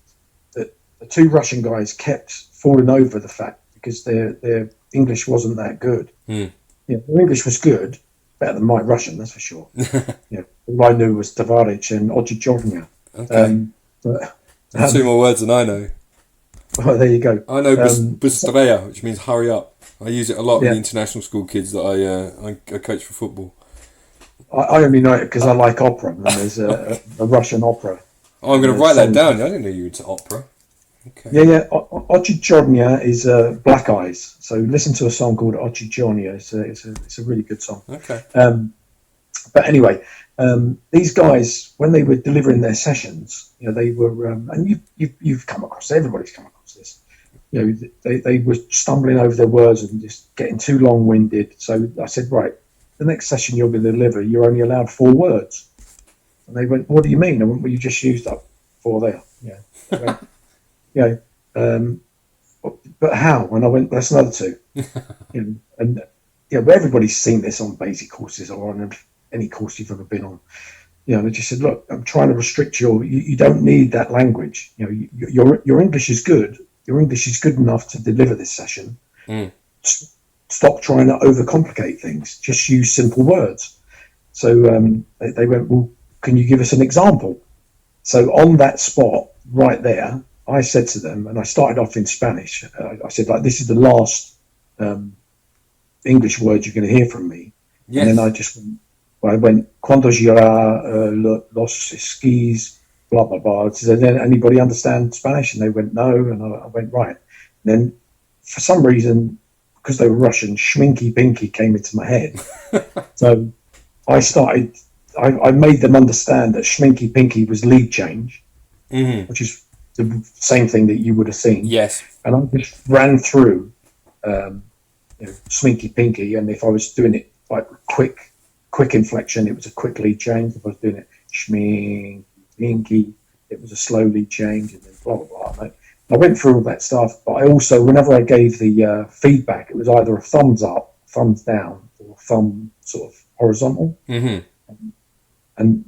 the 2 Russian guys kept falling over the fact because their English wasn't that good. Their English was good, better than my Russian, that's for sure. All I knew was Tavaric and Ochichornia. Okay. 2 more words than I know. Oh, there you go. I know Bustreya, which means hurry up. I use it a lot with the international school kids that I coach for football. I only know it because I like opera, and there's a Russian opera. Oh, I'm going to write that down. I didn't know you were into opera. Okay. Yeah. Ochichornia is Black Eyes. So listen to a song called Ochichornia. It's a really good song. Okay. But anyway, these guys, when they were delivering their sessions, they were, and you've come across, everybody's come across this. They were stumbling over their words and just getting too long-winded. So I said, right, the next session you're going to deliver, you're only allowed 4 words. And they went, what do you mean? I went, well, you just used up 4 there. Yeah. But how? And I went, that's another 2. But everybody's seen this on basic courses or on any course you've ever been on. They just said, look, I'm trying to restrict you don't need that language. Your English is good. Your English is good enough to deliver this session. Stop trying to overcomplicate things. Just use simple words. So they went, well, can you give us an example? So on that spot right there, I said to them, and I started off in Spanish. I said, like, this is the last English words you're going to hear from me. Yes. And then I went, cuando girará los skis, blah, blah, blah. Did anybody understand Spanish? And they went, no. And I went, right. And then for some reason, because they were Russian, Schminky Pinky came into my head. So I made them understand that Schminky Pinky was lead change, which is the same thing that you would have seen. Yes. And I just ran through Schminky Pinky, and if I was doing it like quick inflection, it was a quick lead change. If I was doing it Schminky Pinky, it was a slow lead change, and then blah, blah, blah. I went through all that stuff, but I also, whenever I gave the feedback, it was either a thumbs up, thumbs down, or thumb sort of horizontal. Mm-hmm. And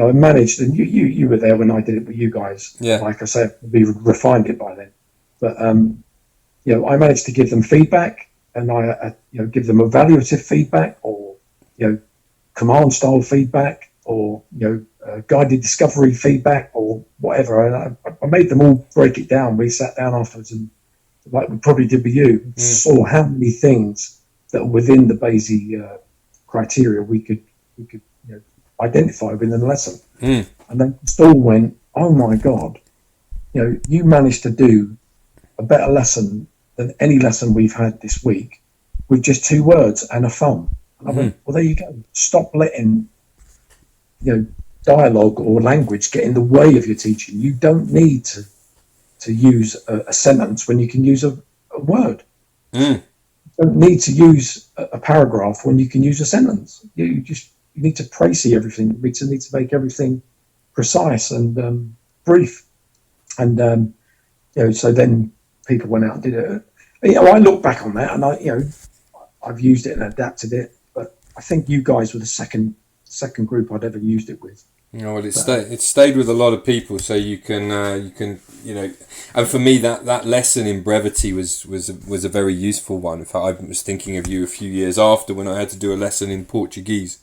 I managed, and you were there when I did it with you guys. Yeah. Like I said, we refined it by then. But I managed to give them feedback, and I give them evaluative feedback, or command style feedback, or guided discovery feedback, or whatever. And I made them all break it down. We sat down afterwards, and like we probably did with you, saw how many things that were within the Bayesian criteria we could identify within the lesson. And they just all went, oh my God, you managed to do a better lesson than any lesson we've had this week with just 2 words and a thumb. And I went, well, there you go. Stop letting dialogue or language get in the way of your teaching. You don't need to use a sentence when you can use a word. You don't need to use a paragraph when you can use a sentence. You need to précis everything. You need to make everything precise and brief. And so then people went out and did it. I look back on that, and I've used it and adapted it. But I think you guys were the second group I'd ever used it with. Well, it stayed with a lot of people, so you can and for me that lesson in brevity was a very useful one. In fact, I was thinking of you a few years after when I had to do a lesson in Portuguese,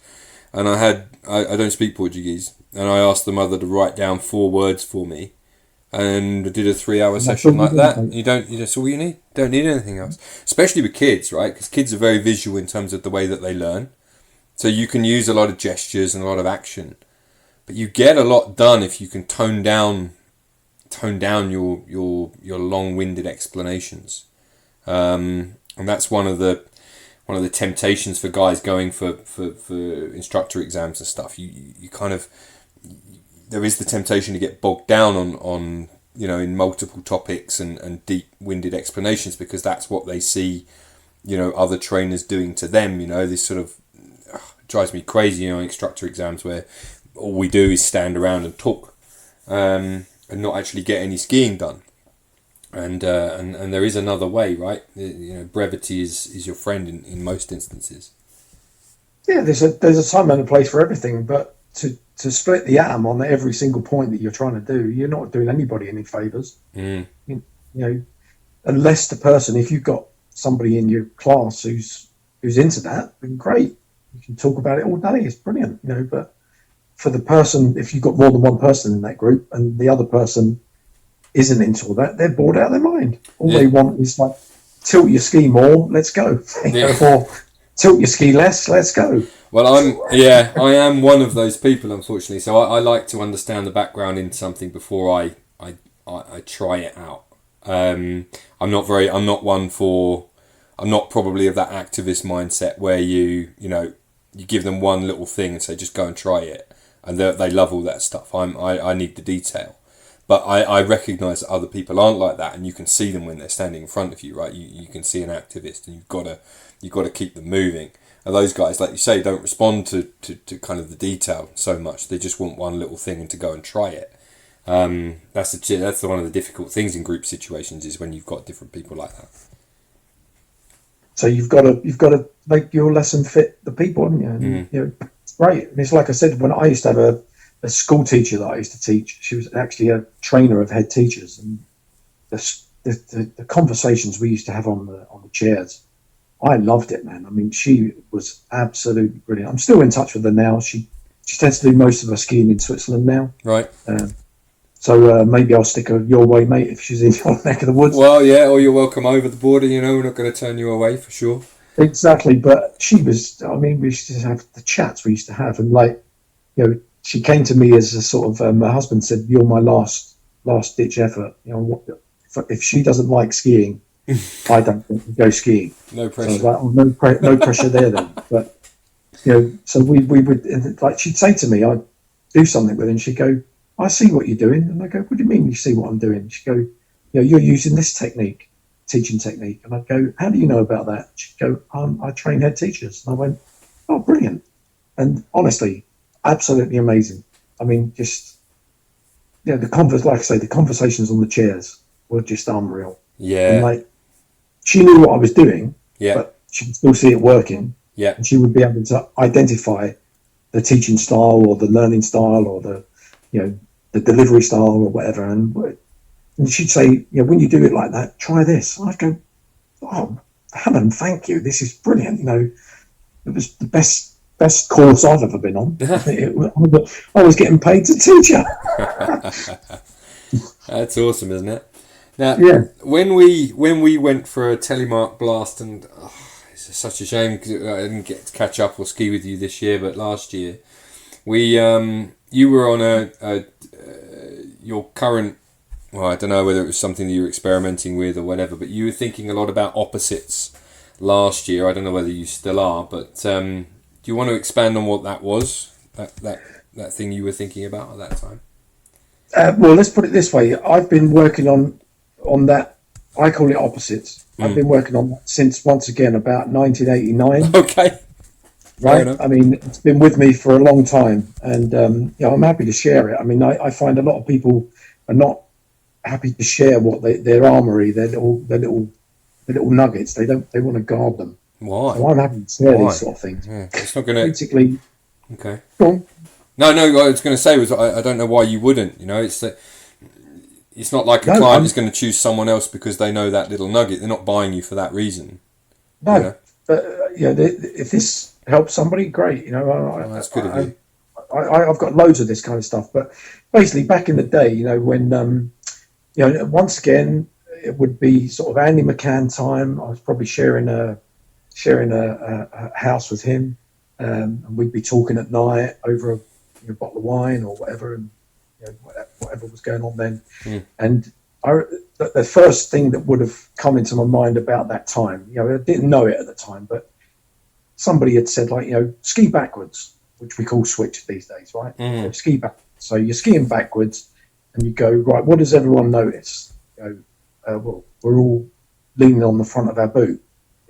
and I don't speak Portuguese, and I asked the mother to write down 4 words for me, and I did a 3-hour session like that. That's all you need. Don't need anything else, especially with kids, right? Because kids are very visual in terms of the way that they learn, so you can use a lot of gestures and a lot of action. But you get a lot done if you can tone down your long-winded explanations, and that's one of the temptations for guys going for instructor exams and stuff. You kind of, there is the temptation to get bogged down on in multiple topics and deep-winded explanations, because that's what they see other trainers doing to them. This sort of drives me crazy in instructor exams where all we do is stand around and talk, and not actually get any skiing done. And there is another way, right? Brevity is your friend in most instances. Yeah, there's a time and a place for everything, but to split the atom on every single point that you're trying to do, you're not doing anybody any favours. Unless the person, if you've got somebody in your class who's into that, then great, you can talk about it all day. It's brilliant, but for the person, if you've got more than one person in that group and the other person isn't into all that, they're bored out of their mind. All they want is like, tilt your ski more, let's go. Or tilt your ski less, let's go. Well, I am one of those people, unfortunately. So I like to understand the background in something before I try it out. I'm not probably of that activist mindset where you give them one little thing and say, just go and try it. And they love all that stuff. I need the detail. But I recognise that other people aren't like that, and you can see them when they're standing in front of you, right? You can see an activist, and you've got to keep them moving. And those guys, like you say, don't respond to kind of the detail so much. They just want one little thing and to go and try it. That's one of the difficult things in group situations, is when you've got different people like that. So you've got to make your lesson fit the people, haven't you? And, it's great. And it's like I said, when I used to have a school teacher that I used to teach, she was actually a trainer of head teachers, and the conversations we used to have on the chairs, I loved it, man. I mean, she was absolutely brilliant. I'm still in touch with her now. She tends to do most of her skiing in Switzerland now. Right. So maybe I'll stick her your way, mate, if she's in your neck of the woods. Well, yeah, or you're welcome over the border. We're not going to turn you away for sure. exactly. But she was, I mean, we used to have the chats we used to have, and like, she came to me as a sort of, my husband said, "You're my last ditch effort." If she doesn't like skiing, I don't think we go skiing. No pressure. So I was like, oh, no pressure there then. But so we would, like, she'd say to me, I'd do something with her, and she'd go, "I see what you're doing," and I go, "What do you mean you see what I'm doing?" She'd go, "You're using this teaching technique," and I'd go, "How do you know about that?" She'd go, "I train head teachers," and I went, "Oh, brilliant!" And honestly, absolutely amazing. I mean, just like I say, the conversations on the chairs were just unreal. Yeah. And like, she knew what I was doing, Yeah. but she could still see it working. Yeah. And she would be able to identify the teaching style or the learning style or the delivery style or whatever. And she'd say, when you do it like that, try this. I'd go, "Oh, Helen, thank you. This is brilliant." It was the best course I've ever been on. I was getting paid to teach her. That's awesome, isn't it? Now, Yeah. when we went for a telemark blast, and it's such a shame because I didn't get to catch up or ski with you this year, but last year you were on your current. Well, I don't know whether it was something that you were experimenting with or whatever, but you were thinking a lot about opposites last year. I don't know whether you still are, but do you want to expand on what that was? That thing you were thinking about at that time? Well, let's put it this way. I've been working on that. I call it opposites. I've been working on that since, once again, about 1989. Okay. Right? I mean, it's been with me for a long time, and I'm happy to share it. I mean, I find a lot of people are not happy to share what their armory, their little nuggets. They want to guard them. Why? So I'm happy to share these sort of things. Yeah, it's not going to. Basically. Okay. Go on. No. What I was going to say was I don't know why you wouldn't. It's not like a client is going to choose someone else because they know that little nugget. They're not buying you for that reason. No, but if this helps somebody, great. That's good of you. I've got loads of this kind of stuff. But basically, back in the day, when once again, it would be sort of Andy McCann time. I was probably sharing a house with him, and we'd be talking at night over a bottle of wine or whatever, and whatever was going on then. And the first thing that would have come into my mind about that time, I didn't know it at the time, but somebody had said, like, ski backwards, which we call switch these days, right? Ski backwards. So you're skiing backwards, and you go, right, what does everyone notice? Well, we're all leaning on the front of our boot.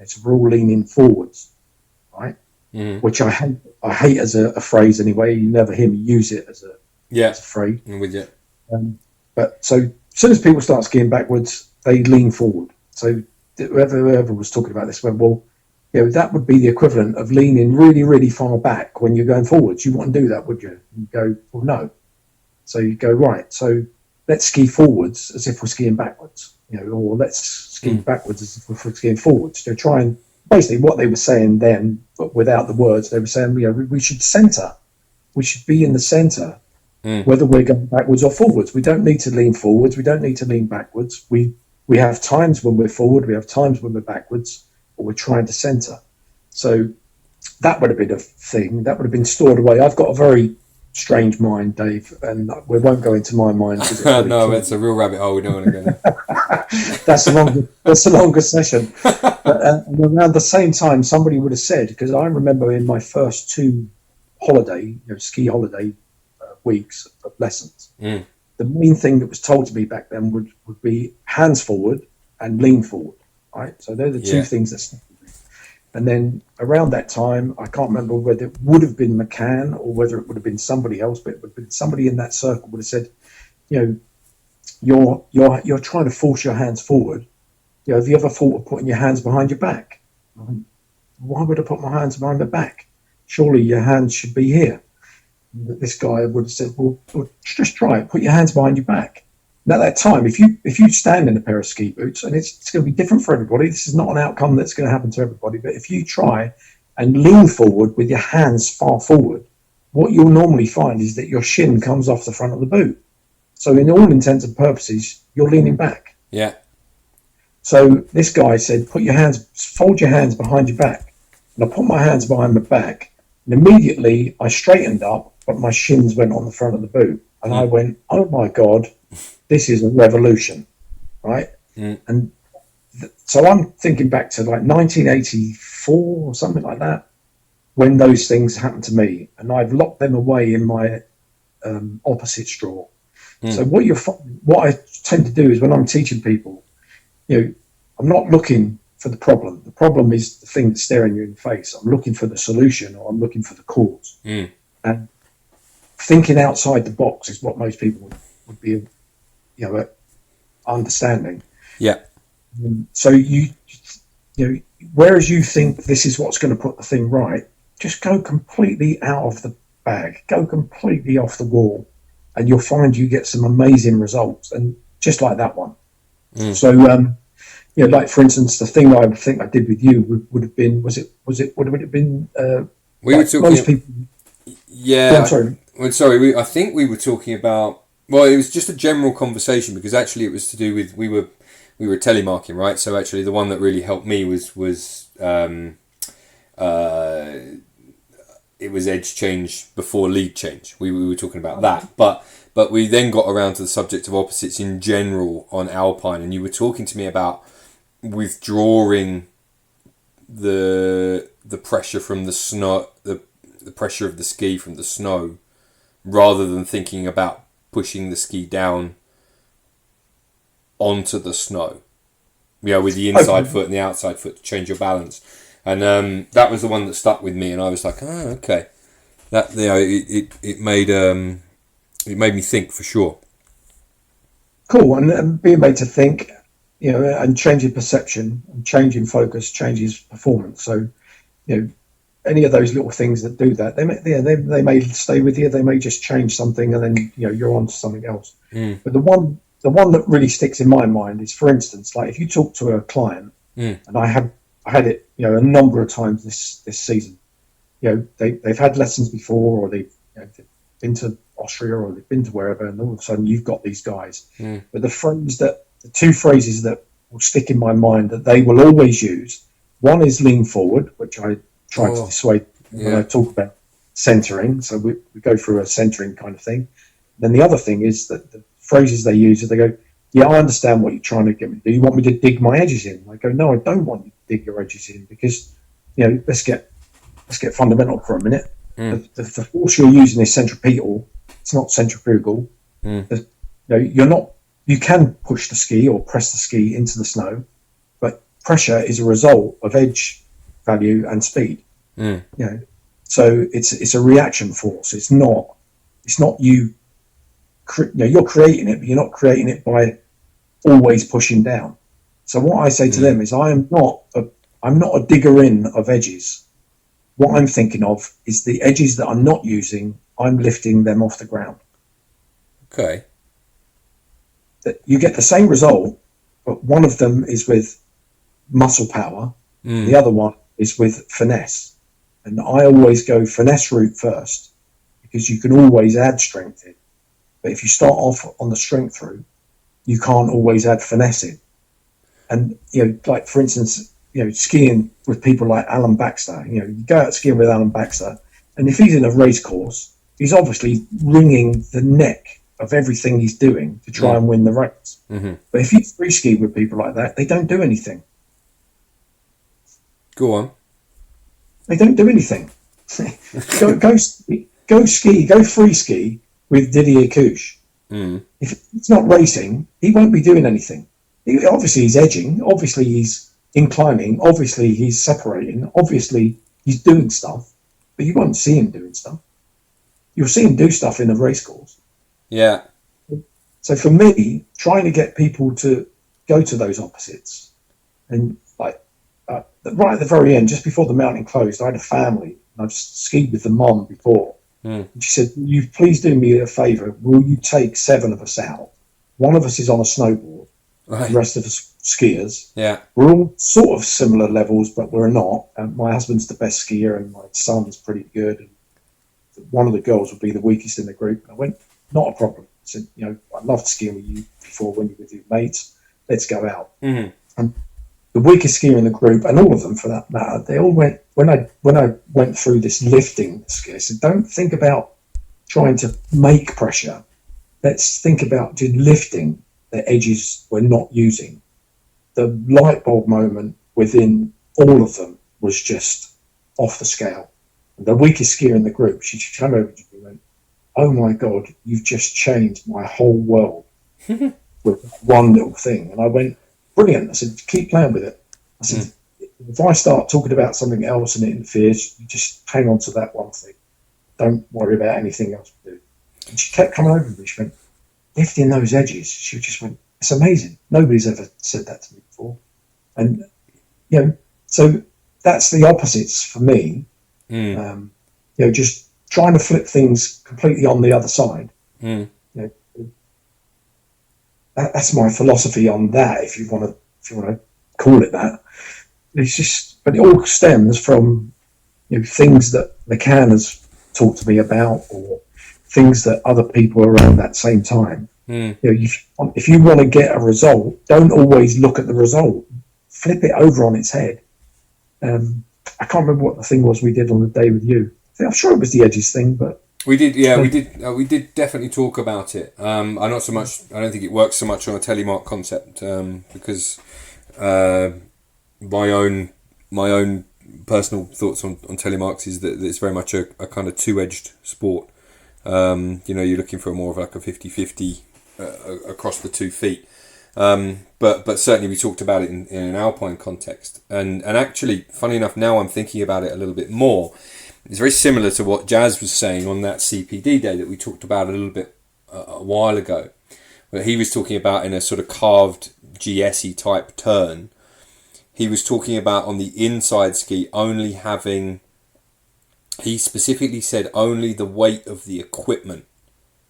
So we're all leaning forwards, right? Which I hate as a phrase anyway. You never hear me use it as a phrase. I'm with you. But so as soon as people start skiing backwards, they lean forward. So whoever was talking about this went, well, that would be the equivalent of leaning really, really far back when you're going forwards. You wouldn't do that, would you? And you go, well, no. So you go, right, so let's ski forwards as if we're skiing backwards, or let's ski backwards as if we're skiing forwards. To try and basically what they were saying then, but without the words, they were saying, we should centre. We should be in the centre, whether we're going backwards or forwards. We don't need to lean forwards. We don't need to lean backwards. We have times when we're forward. We have times when we're backwards, or we're trying to centre. So that would have been a thing. That would have been stored away. I've got a very strange mind, Dave, and we won't go into my mind. No, it's a real rabbit hole. We don't want to go there. That's a longer session. But around the same time, somebody would have said, because I remember in my first two ski holiday weeks of lessons, the main thing that was told to me back then would be hands forward and lean forward. Right, so they're the two things that stuck with me. And then around that time, I can't remember whether it would have been McCann or whether it would have been somebody else, but it would have been somebody in that circle would have said, you're trying to force your hands forward. Have you ever thought of putting your hands behind your back? Why would I put my hands behind my back? Surely your hands should be here. And this guy would have said, well, just try it. Put your hands behind your back. And at that time, if you stand in a pair of ski boots, and it's going to be different for everybody, this is not an outcome that's going to happen to everybody, but if you try and lean forward with your hands far forward, what you'll normally find is that your shin comes off the front of the boot. So in all intents and purposes, you're leaning back. Yeah. So this guy said, fold your hands behind your back. And I put my hands behind my back, and immediately I straightened up, but my shins went on the front of the boot. And I went, oh my God, this is a revolution, right? And so I'm thinking back to like 1984 or something like that, when those things happened to me, and I've locked them away in my opposite straw. So what I tend to do is when I'm teaching people, I'm not looking for the problem. The problem is the thing that's staring you in the face. I'm looking for the solution, or I'm looking for the cause. And thinking outside the box is what most people would be, understanding. Yeah. So whereas you think this is what's going to put the thing right, just go completely out of the bag, go completely off the wall, and you'll find you get some amazing results. And just like that one. So, like for instance, the thing I think I did with you would have been, would have been, we were talking, most people. Yeah. I'm sorry. Sorry, I think we were talking about, well, it was just a general conversation, because actually it was to do with, we were telemarking, right? So actually the one that really helped me was it was edge change before lead change. We were talking about that, but we then got around to the subject of opposites in general on Alpine, and you were talking to me about withdrawing the pressure from the snow, the pressure of the ski from the snow, rather than thinking about pushing the ski down onto the snow, with the inside foot and the outside foot to change your balance. And that was the one that stuck with me, and I was like, oh, okay. That it made me think for sure. Cool, and being made to think, and changing perception, and changing focus changes performance. So, any of those little things that do that, they may stay with you. They may just change something, and then you're on to something else. But the one that really sticks in my mind is, for instance, like if you talk to a client, and I had it, a number of times this season. They've had lessons before, or they've been to Austria, or they've been to wherever, and all of a sudden you've got these guys. But the two phrases that will stick in my mind that they will always use, one is lean forward, which I try to dissuade when I talk about centering. So we go through a centering kind of thing. Then the other thing is that the phrases they use is they go, yeah, I understand what you're trying to get me to do. You want me to dig my edges in? I go, no, I don't want you to dig your edges in, because, let's get fundamental for a minute. The force you're using is centripetal. It's not centrifugal. You can push the ski or press the ski into the snow, but pressure is a result of edge value and speed. So it's a reaction force. It's not you. You're creating it, but you're not creating it by always pushing down. So what I say to them is, I'm not a digger in of edges. What I'm thinking of is the edges that I'm not using, I'm lifting them off the ground. Okay. That you get the same result, but one of them is with muscle power, the other one is with finesse. And I always go finesse route first, because you can always add strength in. But if you start off on the strength route, you can't always add finesse in. And, like for instance, skiing with people like Alan Baxter, you go out skiing with Alan Baxter, and if he's in a race course, he's obviously wringing the neck of everything he's doing to try and win the race. But if you free ski with people like that, they don't do anything. Go on. They don't do anything. go free ski with Didier Couche. If it's not racing, he won't be doing anything. Obviously he's edging, obviously he's inclining, obviously he's separating, obviously he's doing stuff, but you won't see him doing stuff. You'll see him do stuff in a race course. Yeah. So for me, trying to get people to go to those opposites, and like right at the very end, just before the mountain closed, I had a family, and I've skied with the mom before. And she said, "You please do me a favour. Will you take 7 of us out? One of us is on a snowboard, the rest of us skiers. Yeah, we're all sort of similar levels, but we're not. And my husband's the best skier, and my son's pretty good. And one of the girls will be the weakest in the group." And I went, "Not a problem." I said, "I loved skiing with you before when you're with your mates. Let's go out." And the weakest skier in the group, and all of them for that matter, they all went, when I went through this lifting ski, I said, don't think about trying to make pressure. Let's think about just lifting the edges we're not using. The light bulb moment within all of them was just off the scale. The weakest skier in the group, she came over to me and went, oh my God, you've just changed my whole world with one little thing. And I went, brilliant. I said, keep playing with it. I said, if I start talking about something else and it interferes, you just hang on to that one thing. Don't worry about anything else to do. And she kept coming over to me. She went, lifting those edges. She just went, it's amazing. Nobody's ever said that to me before. And, so that's the opposites for me. Just trying to flip things completely on the other side. That's my philosophy on that. If you want to call it that, it's just. But it all stems from things that McCann has talked to me about, or things that other people around that same time. If you want to get a result, don't always look at the result. Flip it over on its head. I can't remember what the thing was we did on the day with you. I'm sure it was the edges thing, but we did. We did definitely talk about it. I'm not so much. I don't think it works so much on a telemark concept because my own personal thoughts on telemarks is that it's very much a kind of two-edged sport. You're looking for more of like a 50-50 across the 2 feet. But certainly we talked about it in an Alpine context. And actually, funny enough, now I'm thinking about it a little bit more. It's very similar to what Jazz was saying on that CPD day that we talked about a little bit a while ago. Where he was talking about in a sort of carved GS-y type turn. He was talking about on the inside ski only having, he specifically said only the weight of the equipment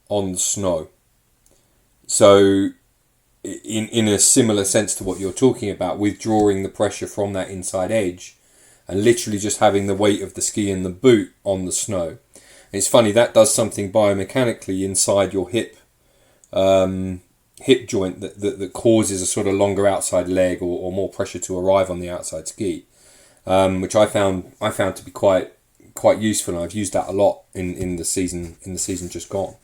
on the snow. So in a similar sense to what you're talking about, withdrawing the pressure from that inside edge and literally just having the weight of the ski and the boot on the snow. And it's funny, that does something biomechanically inside your hip joint that causes a sort of longer outside leg or more pressure to arrive on the outside ski, which I found to be quite useful, and I've used that a lot in the season just gone.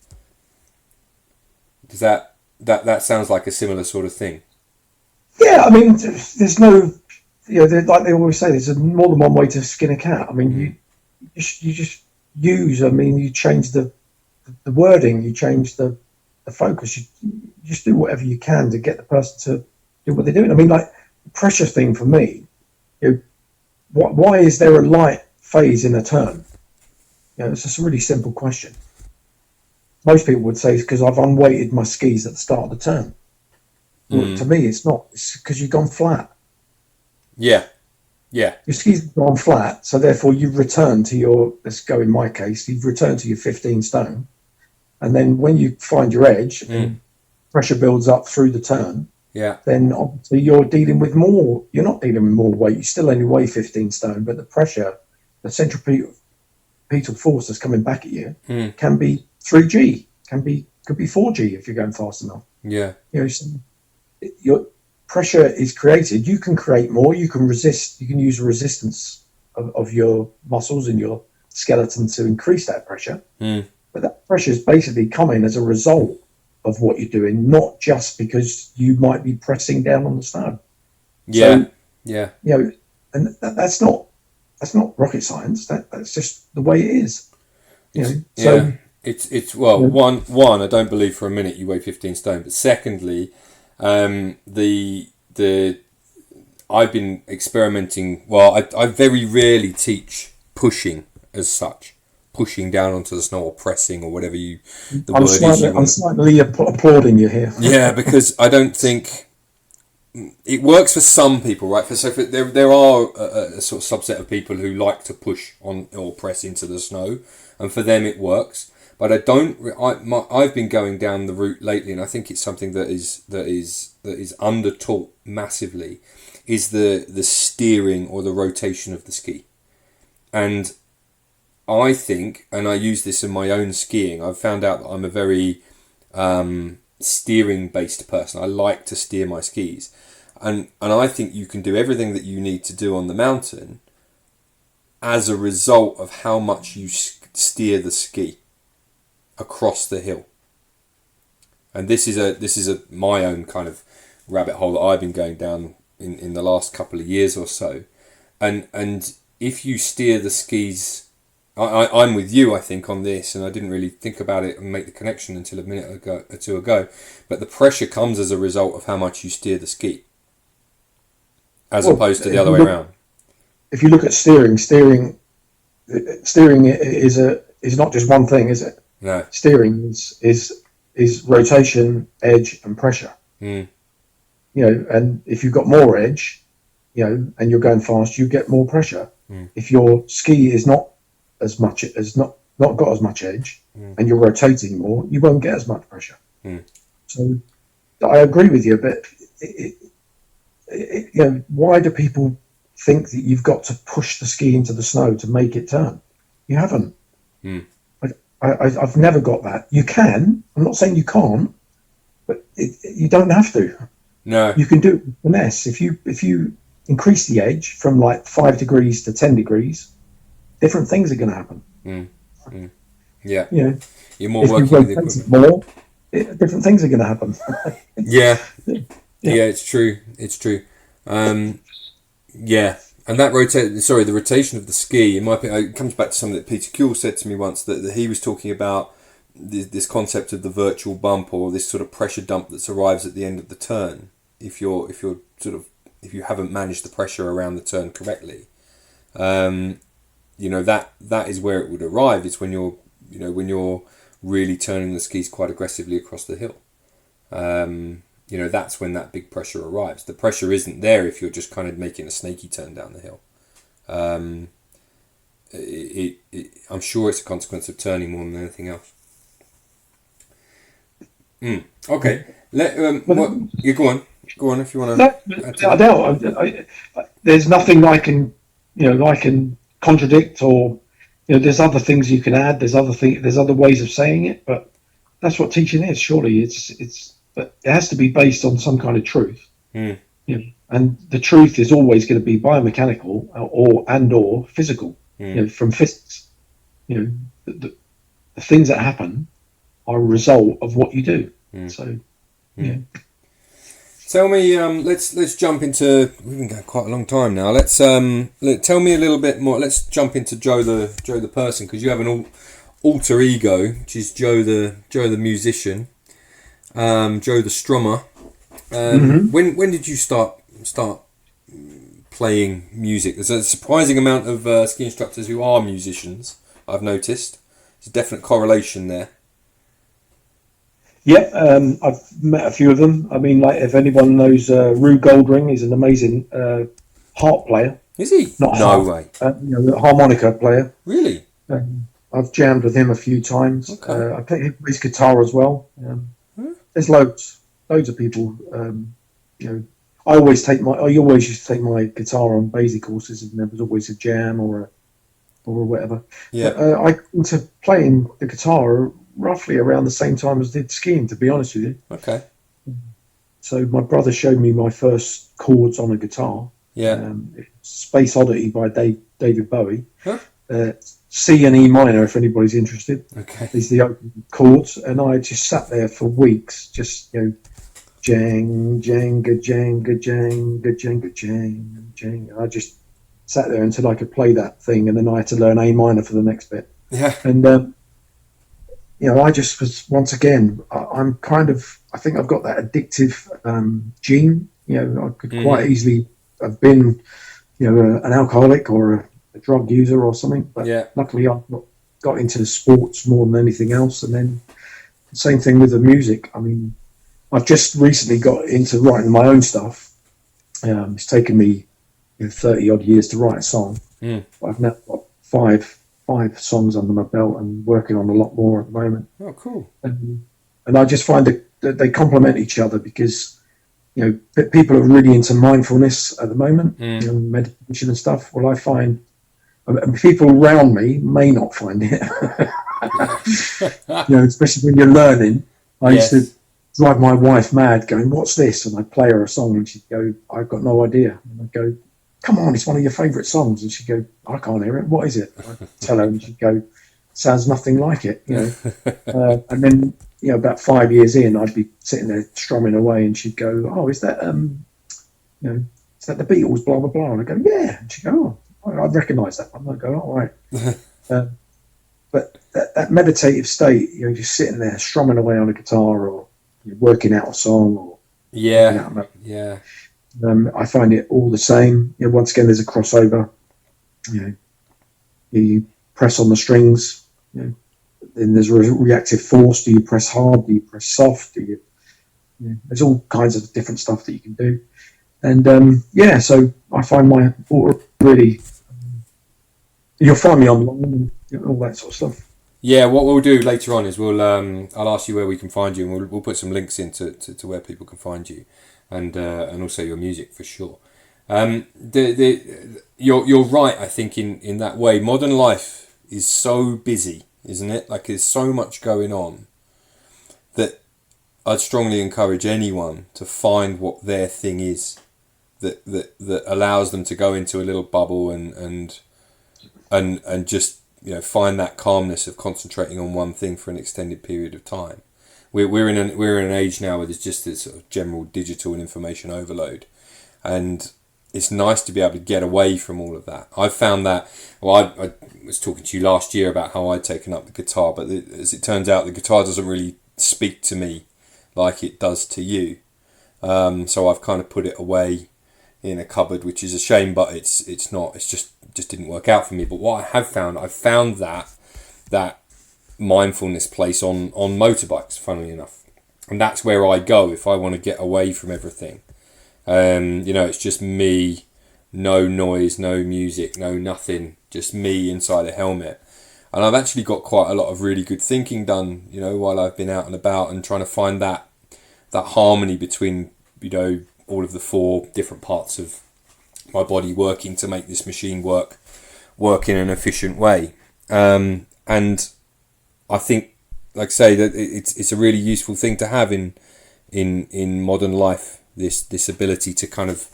Does that sounds like a similar sort of thing? Yeah, I mean, there's no, like they always say, there's more than one way to skin a cat. I mean, you just use. I mean, you change the wording, you change the focus. You just do whatever you can to get the person to do what they're doing. I mean, like the pressure thing for me. Why is there a light phase in a turn? It's just a really simple question. Most people would say it's because I've unweighted my skis at the start of the turn. Well, to me, it's not. It's because you've gone flat. Yeah. Your skis have gone flat, so therefore you return to your, let's go in my case, you've returned to your 15 stone. And then when you find your edge, and pressure builds up through the turn, then obviously you're not dealing with more weight. You still only weigh 15 stone, but the pressure, the centripetal force that's coming back at you can be 3G, could be 4G if you're going fast enough. Yeah. Your pressure is created. You can create more. You can resist. You can use resistance of your muscles and your skeleton to increase that pressure. But that pressure is basically coming as a result of what you're doing, not just because you might be pressing down on the snow. And that's not rocket science. That's just the way it is. One, I don't believe for a minute you weigh 15 stone, but secondly, I've been experimenting. Well, I very rarely teach pushing as such, pushing down onto the snow or pressing or whatever I'm slightly applauding you here. Yeah, because I don't think it works for some people, right? There are a sort of subset of people who like to push on or press into the snow, and for them it works. But I've been going down the route lately, and I think it's something that is under-taught massively, is the steering or the rotation of the ski. And I think, and I use this in my own skiing, I've found out that I'm a very steering-based person. I like to steer my skis. And I think you can do everything that you need to do on the mountain as a result of how much you steer the ski across the hill. And this is my own kind of rabbit hole that I've been going down in the last couple of years or so. And if you steer the skis, I'm with you, I think, on this, and I didn't really think about it and make the connection until a minute or two ago. But the pressure comes as a result of how much you steer the ski, as opposed to the other way around. If you look at steering is not just one thing, is it? No. Steering is rotation, edge, and pressure. Mm. And if you've got more edge, and you're going fast, you get more pressure. Mm. If your ski is not got as much edge, and you're rotating more, you won't get as much pressure. Mm. So I agree with you, but why do people think that you've got to push the ski into the snow to make it turn? You haven't. Mm. I've never got that. You can. I'm not saying you can't, but you don't have to. No. You can do it with finesse. If you increase the edge from like 5 degrees to 10 degrees, different things are going to happen. Mm. Mm. Yeah. You're more if working you with the equipment. more, different things are going to happen. Yeah, it's true. It's true. And that the rotation of the ski, in my opinion, it comes back to something that Peter Kuehl said to me once, that he was talking about this concept of the virtual bump, or this sort of pressure dump that arrives at the end of the turn. If you haven't managed the pressure around the turn correctly, that is where it would arrive. It's when you're really turning the skis quite aggressively across the hill. That's when that big pressure arrives. The pressure isn't there if you're just kind of making a snaky turn down the hill. I'm sure it's a consequence of turning more than anything else. Okay. You go on. Go on if you want to. There's nothing I can contradict, or there's other things you can add. There's other ways of saying it, but that's what teaching is. Surely but it has to be based on some kind of truth. Mm. And the truth is always going to be biomechanical or physical. From physics. The things that happen are a result of what you do. So, Tell me, let's jump into. We've been going quite a long time now. Tell me a little bit more. Let's jump into Joe the person, because you have an alter ego, which is Joe the musician, Joe the strummer. When did you start playing music? There's a surprising amount of ski instructors who are musicians, I've noticed. There's a definite correlation there. Yeah, I've met a few of them. I mean, like, if anyone knows Rue Goldring, he's an amazing harp player. Is he? Not no harp, way. Harmonica player. Really? I've jammed with him a few times. Okay. I think he plays guitar as well. There's loads of people. I always used to take my guitar on basic courses, and there was always a jam or whatever. Yeah. But, I got into playing the guitar roughly around the same time as I did skiing, to be honest with you. Okay. So my brother showed me my first chords on a guitar. Yeah. Space Oddity by David Bowie. Huh? C and E minor, if anybody's interested. Okay. These are the open chords, and I just sat there for weeks, just jang, janga, janga, janga, janga, jang, jang. I just sat there until I could play that thing, and then I had to learn A minor for the next bit. Yeah. And I just was, once again, I'm kind of, I think I've got that addictive gene. I could quite easily have been, an alcoholic or a drug user or something. But luckily I got into sports more than anything else. And then same thing with the music. I mean, I've just recently got into writing my own stuff. It's taken me 30 odd years to write a song. I've now got five songs under my belt and working on a lot more at the moment. Oh, cool. And I just find that they complement each other, because people are really into mindfulness at the moment, meditation and stuff. Well, I find people around me may not find it. Especially when you're learning. I used to drive my wife mad going, "What's this?" And I'd play her a song and she'd go, "I've got no idea." And I'd go, "Come on, it's one of your favourite songs." And she'd go, "I can't hear it. What is it?" And I'd tell her and she'd go, "Sounds nothing like it." And then, about 5 years in, I'd be sitting there strumming away and she'd go, "Oh, is that, is that the Beatles, blah, blah, blah?" And I'd go, "Yeah." And she'd go, "Oh, I recognise that one." I'd go, "All right." But that meditative state, just sitting there strumming away on a guitar or working out a song or I find it all the same. Once again, there's a crossover. You press on the strings. Then there's a reactive force. Do you press hard? Do you press soft? There's all kinds of different stuff that you can do. And so I find my really. You'll find me online and all that sort of stuff. Yeah, what we'll do later on is I'll ask you where we can find you, and we'll put some links in to where people can find you, and also your music for sure. You're right, I think, in that way. Modern life is so busy, isn't it? Like, there's so much going on that I'd strongly encourage anyone to find what their thing is that allows them to go into a little bubble and just find that calmness of concentrating on one thing for an extended period of time. We're in an age now where there's just this sort of general digital and information overload, and it's nice to be able to get away from all of that. I've found that. Well, I was talking to you last year about how I'd taken up the guitar, but as it turns out, the guitar doesn't really speak to me like it does to you. So I've kind of put it away in a cupboard, which is a shame, but it's not. It's just didn't work out for me. But what I've found that mindfulness place on motorbikes, funnily enough, and that's where I go if I want to get away from everything. It's just me, no noise, no music, no nothing, just me inside a helmet. And I've actually got quite a lot of really good thinking done, while I've been out and about and trying to find that harmony between, all of the four different parts of my body working to make this machine work in an efficient way. And I think, like I say, that it's a really useful thing to have in modern life. This ability to kind of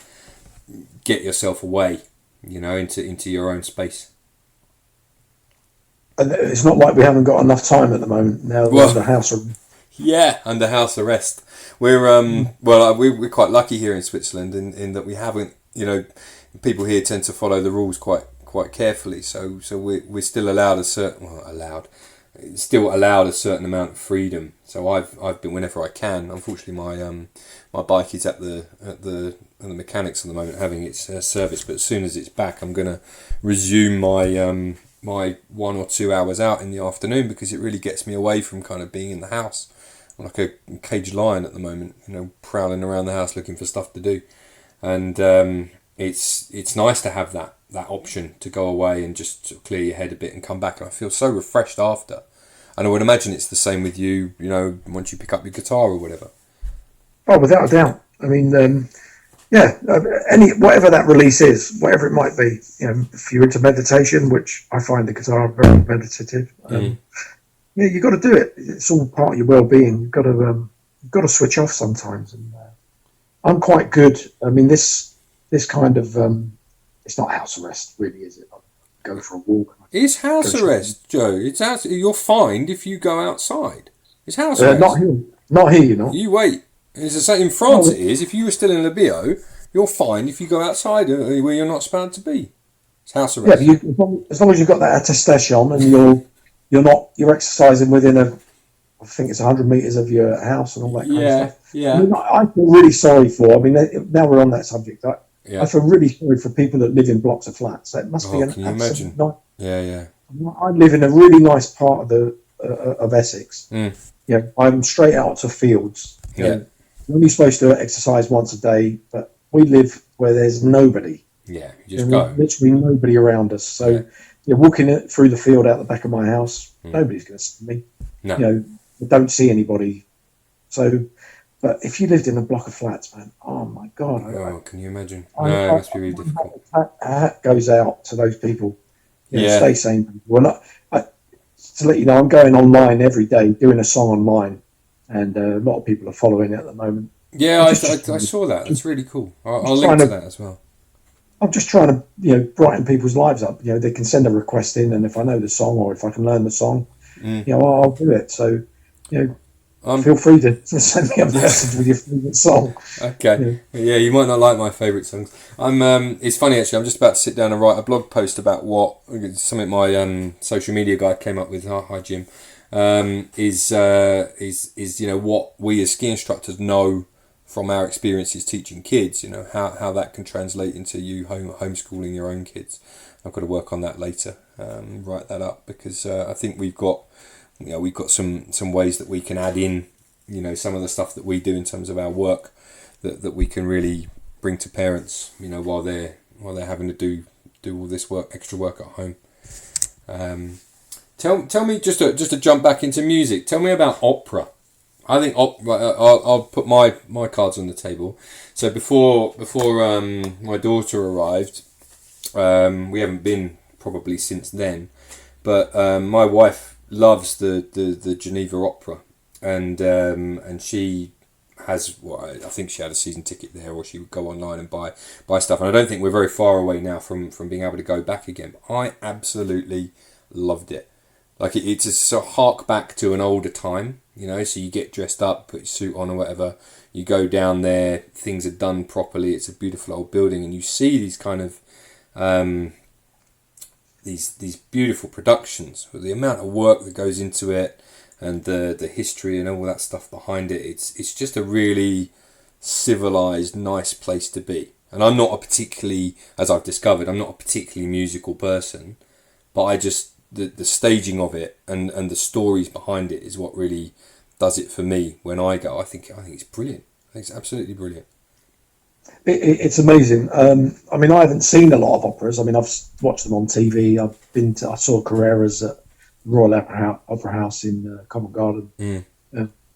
get yourself away, into your own space. And it's not like we haven't got enough time at the moment. Now we're under house arrest. Yeah, under house arrest. We're quite lucky here in Switzerland in that we haven't. People here tend to follow the rules quite carefully. So we're still allowed allowed a certain amount of freedom. So I've been, whenever I can. Unfortunately, my bike is at the mechanics at the moment, having its service. But as soon as it's back, I'm going to resume my 1 or 2 hours out in the afternoon, because it really gets me away from kind of being in the house. I'm like a caged lion at the moment, prowling around the house looking for stuff to do. And it's nice to have that option to go away and just sort of clear your head a bit and come back. And I feel so refreshed after. And I would imagine it's the same with you, once you pick up your guitar or whatever. Oh, without a doubt. I mean, whatever that release is, whatever it might be, if you're into meditation, which I find the guitar very meditative, you got to do it. It's all part of your well-being. You've got to switch off sometimes. And I'm quite good. I mean, this kind of it's not house arrest, really, is it? I go for a walk. It's house arrest, Joe. You're fined if you go outside. It's house arrest. Not here. You're not. You wait. It's the same in France. It is. If you were still in Libio, you're fined if you go outside where you're not supposed to be. It's house arrest. Yeah, but as long as you've got that attestation and you're exercising within I think it's 100 metres of your house and all that kind of stuff. Yeah. I mean, I feel really sorry now we're on that subject. I feel really sorry for people that live in blocks of flats. That must be an absolute nightmare. Yeah. I live in a really nice part of Essex. I'm straight out to fields. You're only supposed to exercise once a day, but we live where there's nobody. Yeah, you just go. Literally nobody around us. So you're walking through the field out the back of my house. Nobody's going to see me. No. I don't see anybody. So, but if you lived in a block of flats, man, oh my God. Can you imagine? It must be really difficult. My hat goes out to those people. Stay sane. To let you know, I'm going online every day, doing a song online and a lot of people are following it at the moment. Yeah, I saw that. That's really cool. I'll link to that as well. I'm just trying to, brighten people's lives up. They can send a request in, and if I know the song or if I can learn the song, I'll do it. So, feel free to send me a message with your favourite song. Okay. Yeah, you might not like my favourite songs. It's funny actually. I'm just about to sit down and write a blog post about something my social media guy came up with. Hi Jim. Is what we as ski instructors know from our experiences teaching kids, how that can translate into you homeschooling your own kids. I've got to work on that later, write that up, because I think we've got some ways that we can add in, some of the stuff that we do in terms of our work that we can really bring to parents, while they're having to do all this extra work at home. Tell me, just to jump back into music, tell me about opera. I think I'll put my cards on the table. So before my daughter arrived, we haven't been probably since then, but my wife loves the Geneva Opera, and she has I think she had a season ticket there, or she would go online and buy stuff. And I don't think we're very far away now from being able to go back again. But I absolutely loved it. Like it's a sort of hark back to an older time, so you get dressed up, put your suit on or whatever, you go down there, things are done properly, it's a beautiful old building, and you see these kind of, these beautiful productions, with the amount of work that goes into it, and the history and all that stuff behind it. It's just a really civilized, nice place to be. And I'm not as I've discovered, I'm not a particularly musical person, but I just, the staging of it and the stories behind it is what really does it for me when I go. I think it's brilliant. I think it's absolutely brilliant. It's amazing. I haven't seen a lot of operas. I've watched them on TV. I saw Carrera's at Royal Opera House in Covent Garden.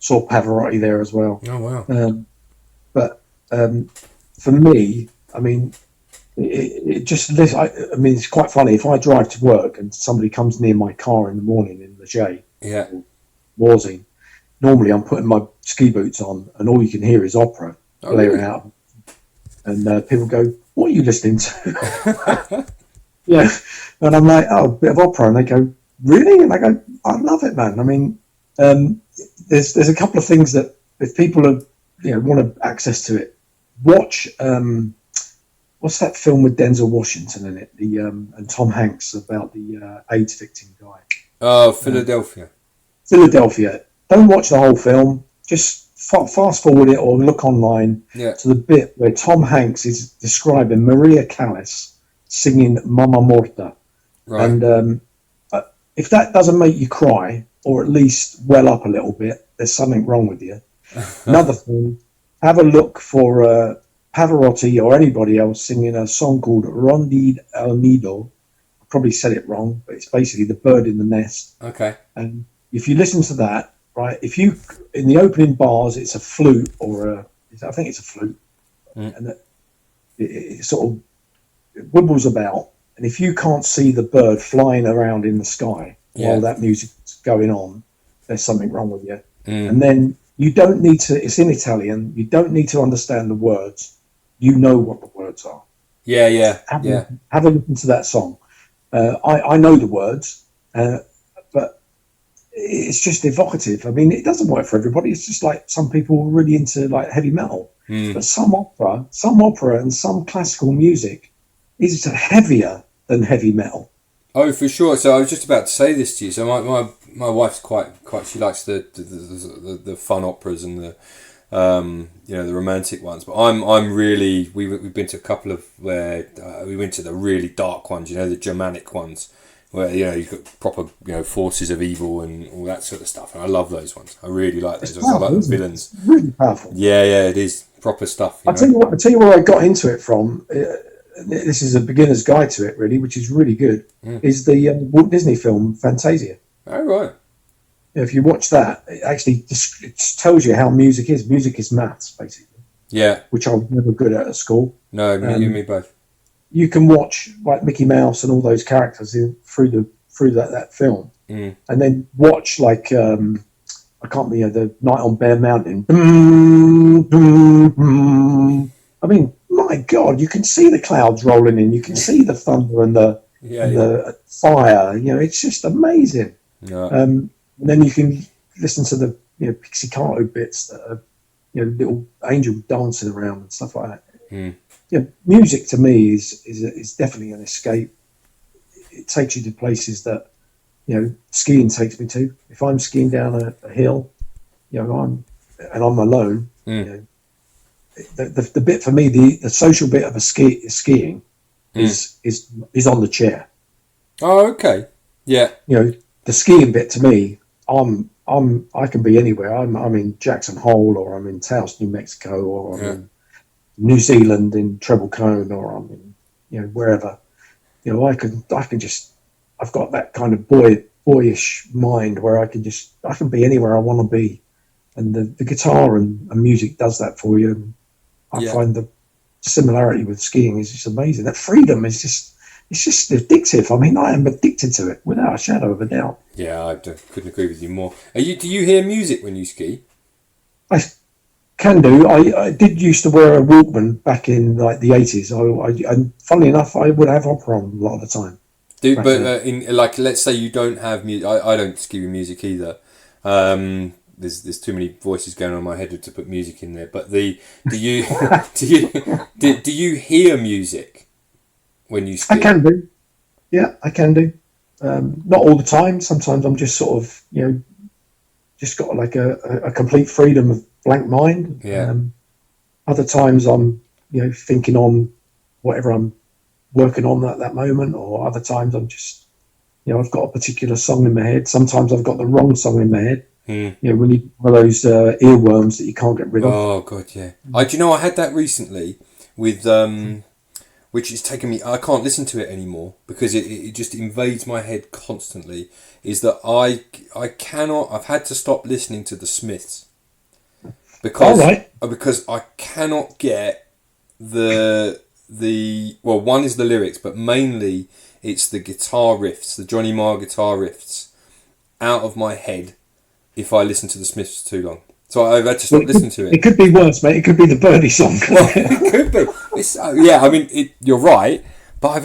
Saw Pavarotti there as well. Oh wow! But for me, it's quite funny. If I drive to work and somebody comes near my car in the morning in the J, Warzy, normally I'm putting my ski boots on, and all you can hear is opera blaring out, and people go, "What are you listening to?" Yeah, and I'm like, "Oh, a bit of opera," and they go, "Really?" And I go, "I love it, man." There's a couple of things that if people are, want access to it, watch. What's that film with Denzel Washington in it? And Tom Hanks about the AIDS victim guy. Oh, Philadelphia. Philadelphia. Don't watch the whole film. Just fast forward it or look online to the bit where Tom Hanks is describing Maria Callas singing Mama Morta. Right. And if that doesn't make you cry, or at least well up a little bit, there's something wrong with you. Another thing, have a look for Pavarotti or anybody else singing a song called Rondid El Nido. I probably said it wrong, but it's basically the bird in the nest. Okay. And if you listen to that, right, in the opening bars, it's a flute I think it's a flute, and it sort of wibbles about. And if you can't see the bird flying around in the sky while that music's going on, there's something wrong with you. And then you don't need to, it's in Italian, you don't need to understand the words. You know what the words are. Have a listen to that song. I know the words, but it's just evocative. It doesn't work for everybody. It's just like some people are really into like heavy metal, but some opera and some classical music is heavier than heavy metal. Oh, for sure. So I was just about to say this to you. So my wife's quite. She likes the fun operas and the the romantic ones. But I'm really. We've been to a couple of where we went to the really dark ones. The Germanic ones where you've got proper forces of evil and all that sort of stuff. And I love those ones. I really like those ones. I like the villains. It's really powerful. Yeah, it is proper stuff. I'll tell you where I got into it from. This is a beginner's guide to it, really, which is really good. Is the Walt Disney film Fantasia? Oh right. If you watch that, it actually it tells you how music is. Music is maths, basically. Yeah. Which I was never good at school. No, you and me both. You can watch like Mickey Mouse and all those characters through that film, and then watch like I can't be the Night on Bear Mountain. I mean, my God, you can see the clouds rolling in. You can see the thunder and the fire. It's just amazing. Yeah. And then you can listen to the pizzicato bits that are little angel dancing around and stuff like that. Music to me is definitely an escape. It takes you to places that skiing takes me to. If I'm skiing down a hill, I'm alone. The bit for me, the social bit of skiing is on the chair. Oh, okay. Yeah. The skiing bit to me, I can be anywhere. I'm in Jackson Hole, or I'm in Taos, New Mexico, or I'm in New Zealand in Treble Cone, or I'm in wherever. I can just, I've got that kind of boyish mind where I can be anywhere I want to be, and the guitar and music does that for you. And I find the similarity with skiing is just amazing. That freedom is just addictive. I mean, I am addicted to it without a shadow of a doubt. Yeah, I couldn't agree with you more. Do you hear music when you ski? I can do. I did used to wear a Walkman back in like the 80s. And funnily enough, I would have opera on a lot of the time. But let's say you don't have music. I don't ski with music either. There's too many voices going on in my head to put music in there. But do you hear music when you ski? I can do. Yeah, I can do. Not all the time. Sometimes I'm just sort of just got like a complete freedom of blank mind. Yeah. Other times I'm thinking on whatever I'm working on at that moment, or other times I'm just I've got a particular song in my head. Sometimes I've got the wrong song in my head. When you one of those earworms that you can't get rid of. Oh God, yeah. Do you know I had that recently with which is taking me. I can't listen to it anymore because it just invades my head constantly. Is that I cannot. I've had to stop listening to the Smiths because I cannot get the one is the lyrics, but mainly it's the guitar riffs, the Johnny Marr guitar riffs, out of my head if I listen to the Smiths too long. So I've had to stop listening to it. It could be worse, mate. It could be the Birdie song. It could be. I mean, you're right, but I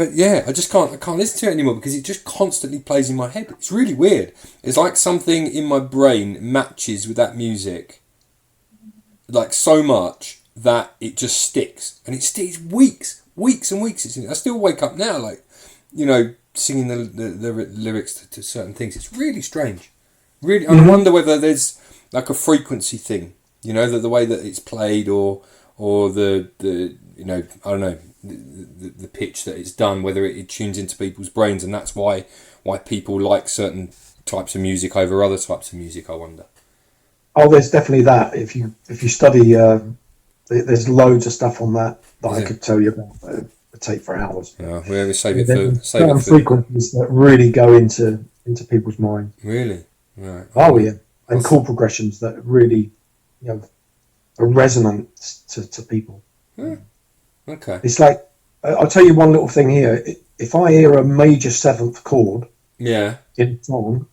just can't. I can't listen to it anymore because it just constantly plays in my head. It's really weird. It's like something in my brain matches with that music, like so much that it just sticks, and it sticks weeks and weeks. I still wake up now, like singing the lyrics to certain things. It's really strange. Really, I wonder whether there's like a frequency thing, the way that it's played, or the I don't know, the pitch that it's done, whether it tunes into people's brains, and that's why people like certain types of music over other types of music. I wonder. Oh, there's definitely that. If you study, there's loads of stuff on that I could tell you about. It would take for hours. Yeah, we save it for frequencies that really go into people's minds. Really. Right. Oh yeah, and chord progressions that really, are resonant to people. Okay. It's like I'll tell you one little thing here. If I hear a major seventh chord, in a song,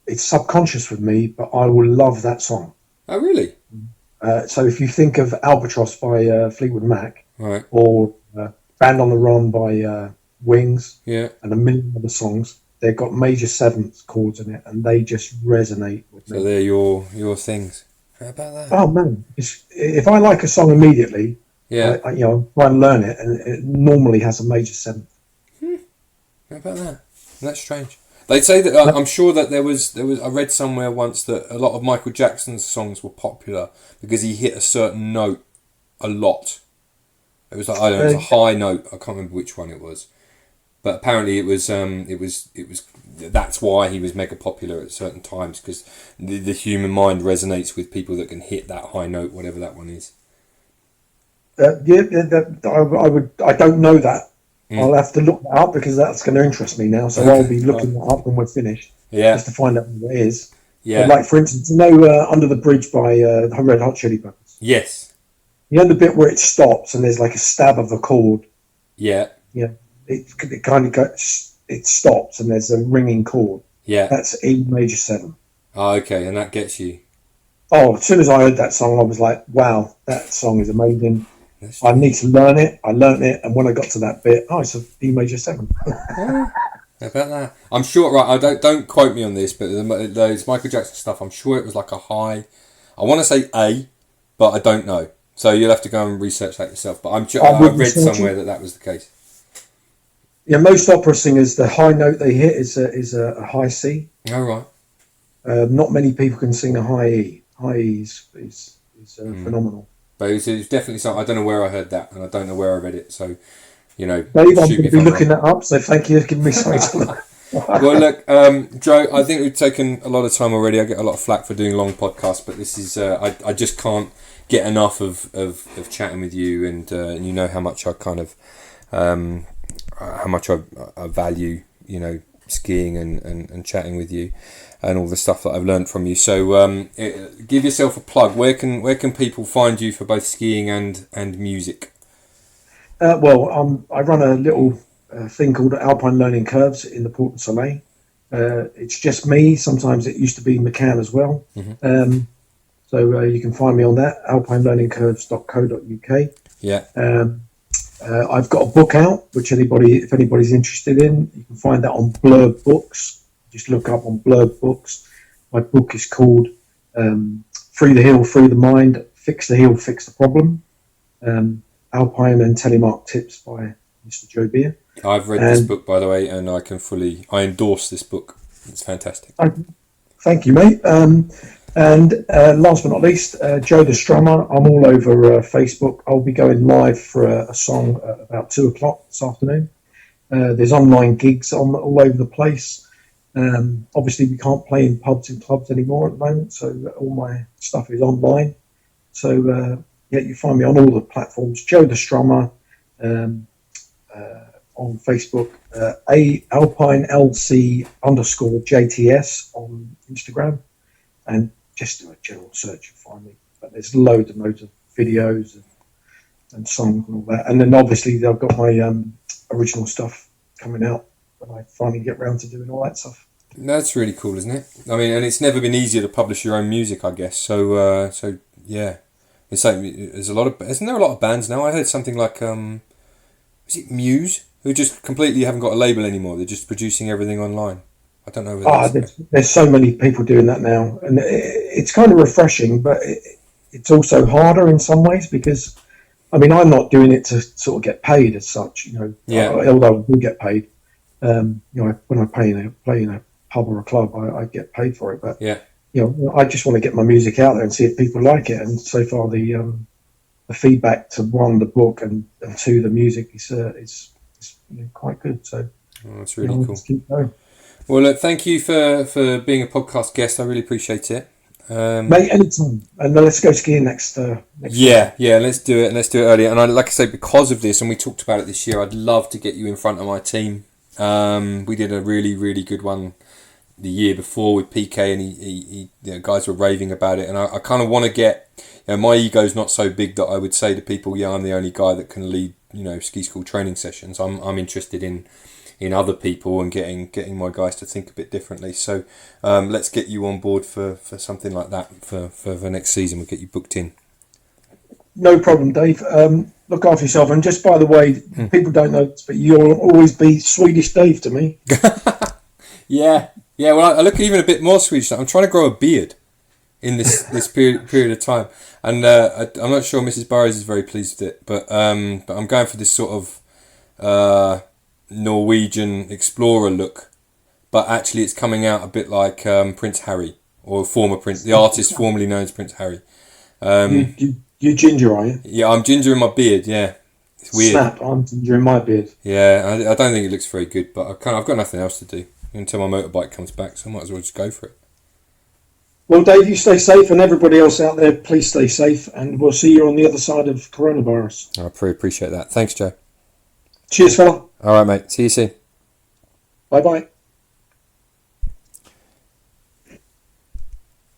it's subconscious with me, but I will love that song. Oh really? So if you think of Albatross by Fleetwood Mac, right, or Band on the Run by Wings, and a million other songs. They've got major seventh chords in it, and they just resonate with me. So they're your things. How about that? Oh man, if I like a song immediately, I try and learn it, and it normally has a major seventh. How about that? That's strange. They say that I'm sure that there was. I read somewhere once that a lot of Michael Jackson's songs were popular because he hit a certain note a lot. It was like it was a high note. I can't remember which one it was. But apparently it was that's why he was mega popular at certain times, because the human mind resonates with people that can hit that high note, whatever that one is. I don't know that. I'll have to look that up because that's going to interest me now. So I'll be looking that up when we're finished. Yeah. Just to find out what it is. Yeah. But like for instance, Under the Bridge by Red Hot Chili Peppers. Yes. The bit where it stops and there's like a stab of a chord. Yeah. Yeah. It kind of goes, it stops and there's a ringing chord. Yeah. That's E major 7. Oh, okay, and that gets you. Oh, as soon as I heard that song, I was like, wow, that song is amazing. I need to learn it. I learned it, and when I got to that bit, it's a D major 7. How about that? I'm sure, right, I don't quote me on this, but those Michael Jackson stuff, I'm sure it was like a high, I want to say A, but I don't know. So you'll have to go and research that yourself. But I'm sure I read somewhere that was the case. Yeah, most opera singers, the high note they hit is a high C. Oh, right. Not many people can sing a high E. High E is phenomenal. But it's definitely something. I don't know where I heard that, and I don't know where I read it. So, Dave, I'm going to be looking that up. So thank you for giving me something to look. Well, look, Joe, I think we've taken a lot of time already. I get a lot of flack for doing long podcasts, but this is I just can't get enough of chatting with you, and you know how much I kind of how much I value, skiing and chatting with you and all the stuff that I've learned from you. So give yourself a plug. Where can people find you for both skiing and music? I run a little thing called Alpine Learning Curves in the Port of Soleil. It's just me. Sometimes it used to be McCann as well. Mm-hmm. So you can find me on that, alpinelearningcurves.co.uk. Yeah. I've got a book out, which if anybody's interested in, you can find that on Blurb Books. Just look up on Blurb Books. My book is called Free the Hill, Free the Mind, Fix the Hill, Fix the Problem. Alpine and Telemark Tips by Mr. Joe Beer. I've read this book, by the way, and I endorse this book. It's fantastic. Thank you, mate. And last but not least, Joe the Strummer. I'm all over Facebook. I'll be going live for a song at about 2:00 this afternoon. There's online gigs all over the place. Obviously, we can't play in pubs and clubs anymore at the moment, so all my stuff is online. So, you find me on all the platforms. Joe the Strummer on Facebook, Alpine LC _JTS on Instagram, and just do a general search and find me. But there's loads and loads of videos and songs and all that. And then obviously I've got my original stuff coming out when I finally get around to doing all that stuff. That's really cool, isn't it? I mean, and it's never been easier to publish your own music, I guess. So yeah, it's like isn't there a lot of bands now? I heard something like is it Muse, who just completely haven't got a label anymore? They're just producing everything online. I don't know. There's so many people doing that now, and it's kind of refreshing, but it's also harder in some ways because, I mean, I'm not doing it to sort of get paid as such, Yeah. Although I do get paid, when I play in a pub or a club, I get paid for it. But yeah, I just want to get my music out there and see if people like it. And so far, the feedback to one, the book, and two, the music is quite good. So that's really cool. Let's keep going. Well, look, thank you for being a podcast guest. I really appreciate it. Mate, anytime. And let's go skiing next yeah, let's do it. And let's do it earlier. And like I say, because of this, and we talked about it this year, I'd love to get you in front of my team. We did a really, really good one the year before with PK, and he guys were raving about it. And I kind of want to get, my ego's not so big that I would say to people, I'm the only guy that can lead, ski school training sessions. I'm interested in other people and getting my guys to think a bit differently. So let's get you on board for something like that for the next season. We'll get you booked in. No problem, Dave. Look after yourself. And just by the way, people don't know this, but you'll always be Swedish Dave to me. Yeah. Well, I look even a bit more Swedish. I'm trying to grow a beard in this period of time, and I'm not sure Mrs. Burrows is very pleased with it, but I'm going for this sort of Norwegian explorer look, but actually it's coming out a bit like Prince Harry, or former Prince, the artist formerly known as Prince Harry. You ginger, are you? Yeah, I'm ginger in my beard. Yeah, it's weird. Snap! I'm ginger in my beard. Yeah, I don't think it looks very good, but I've got nothing else to do until my motorbike comes back, so I might as well just go for it. Well, Dave, you stay safe, and everybody else out there, please stay safe, and we'll see you on the other side of coronavirus. I appreciate that. Thanks, Joe. Cheers, fella. All right, mate. See you soon. Bye-bye.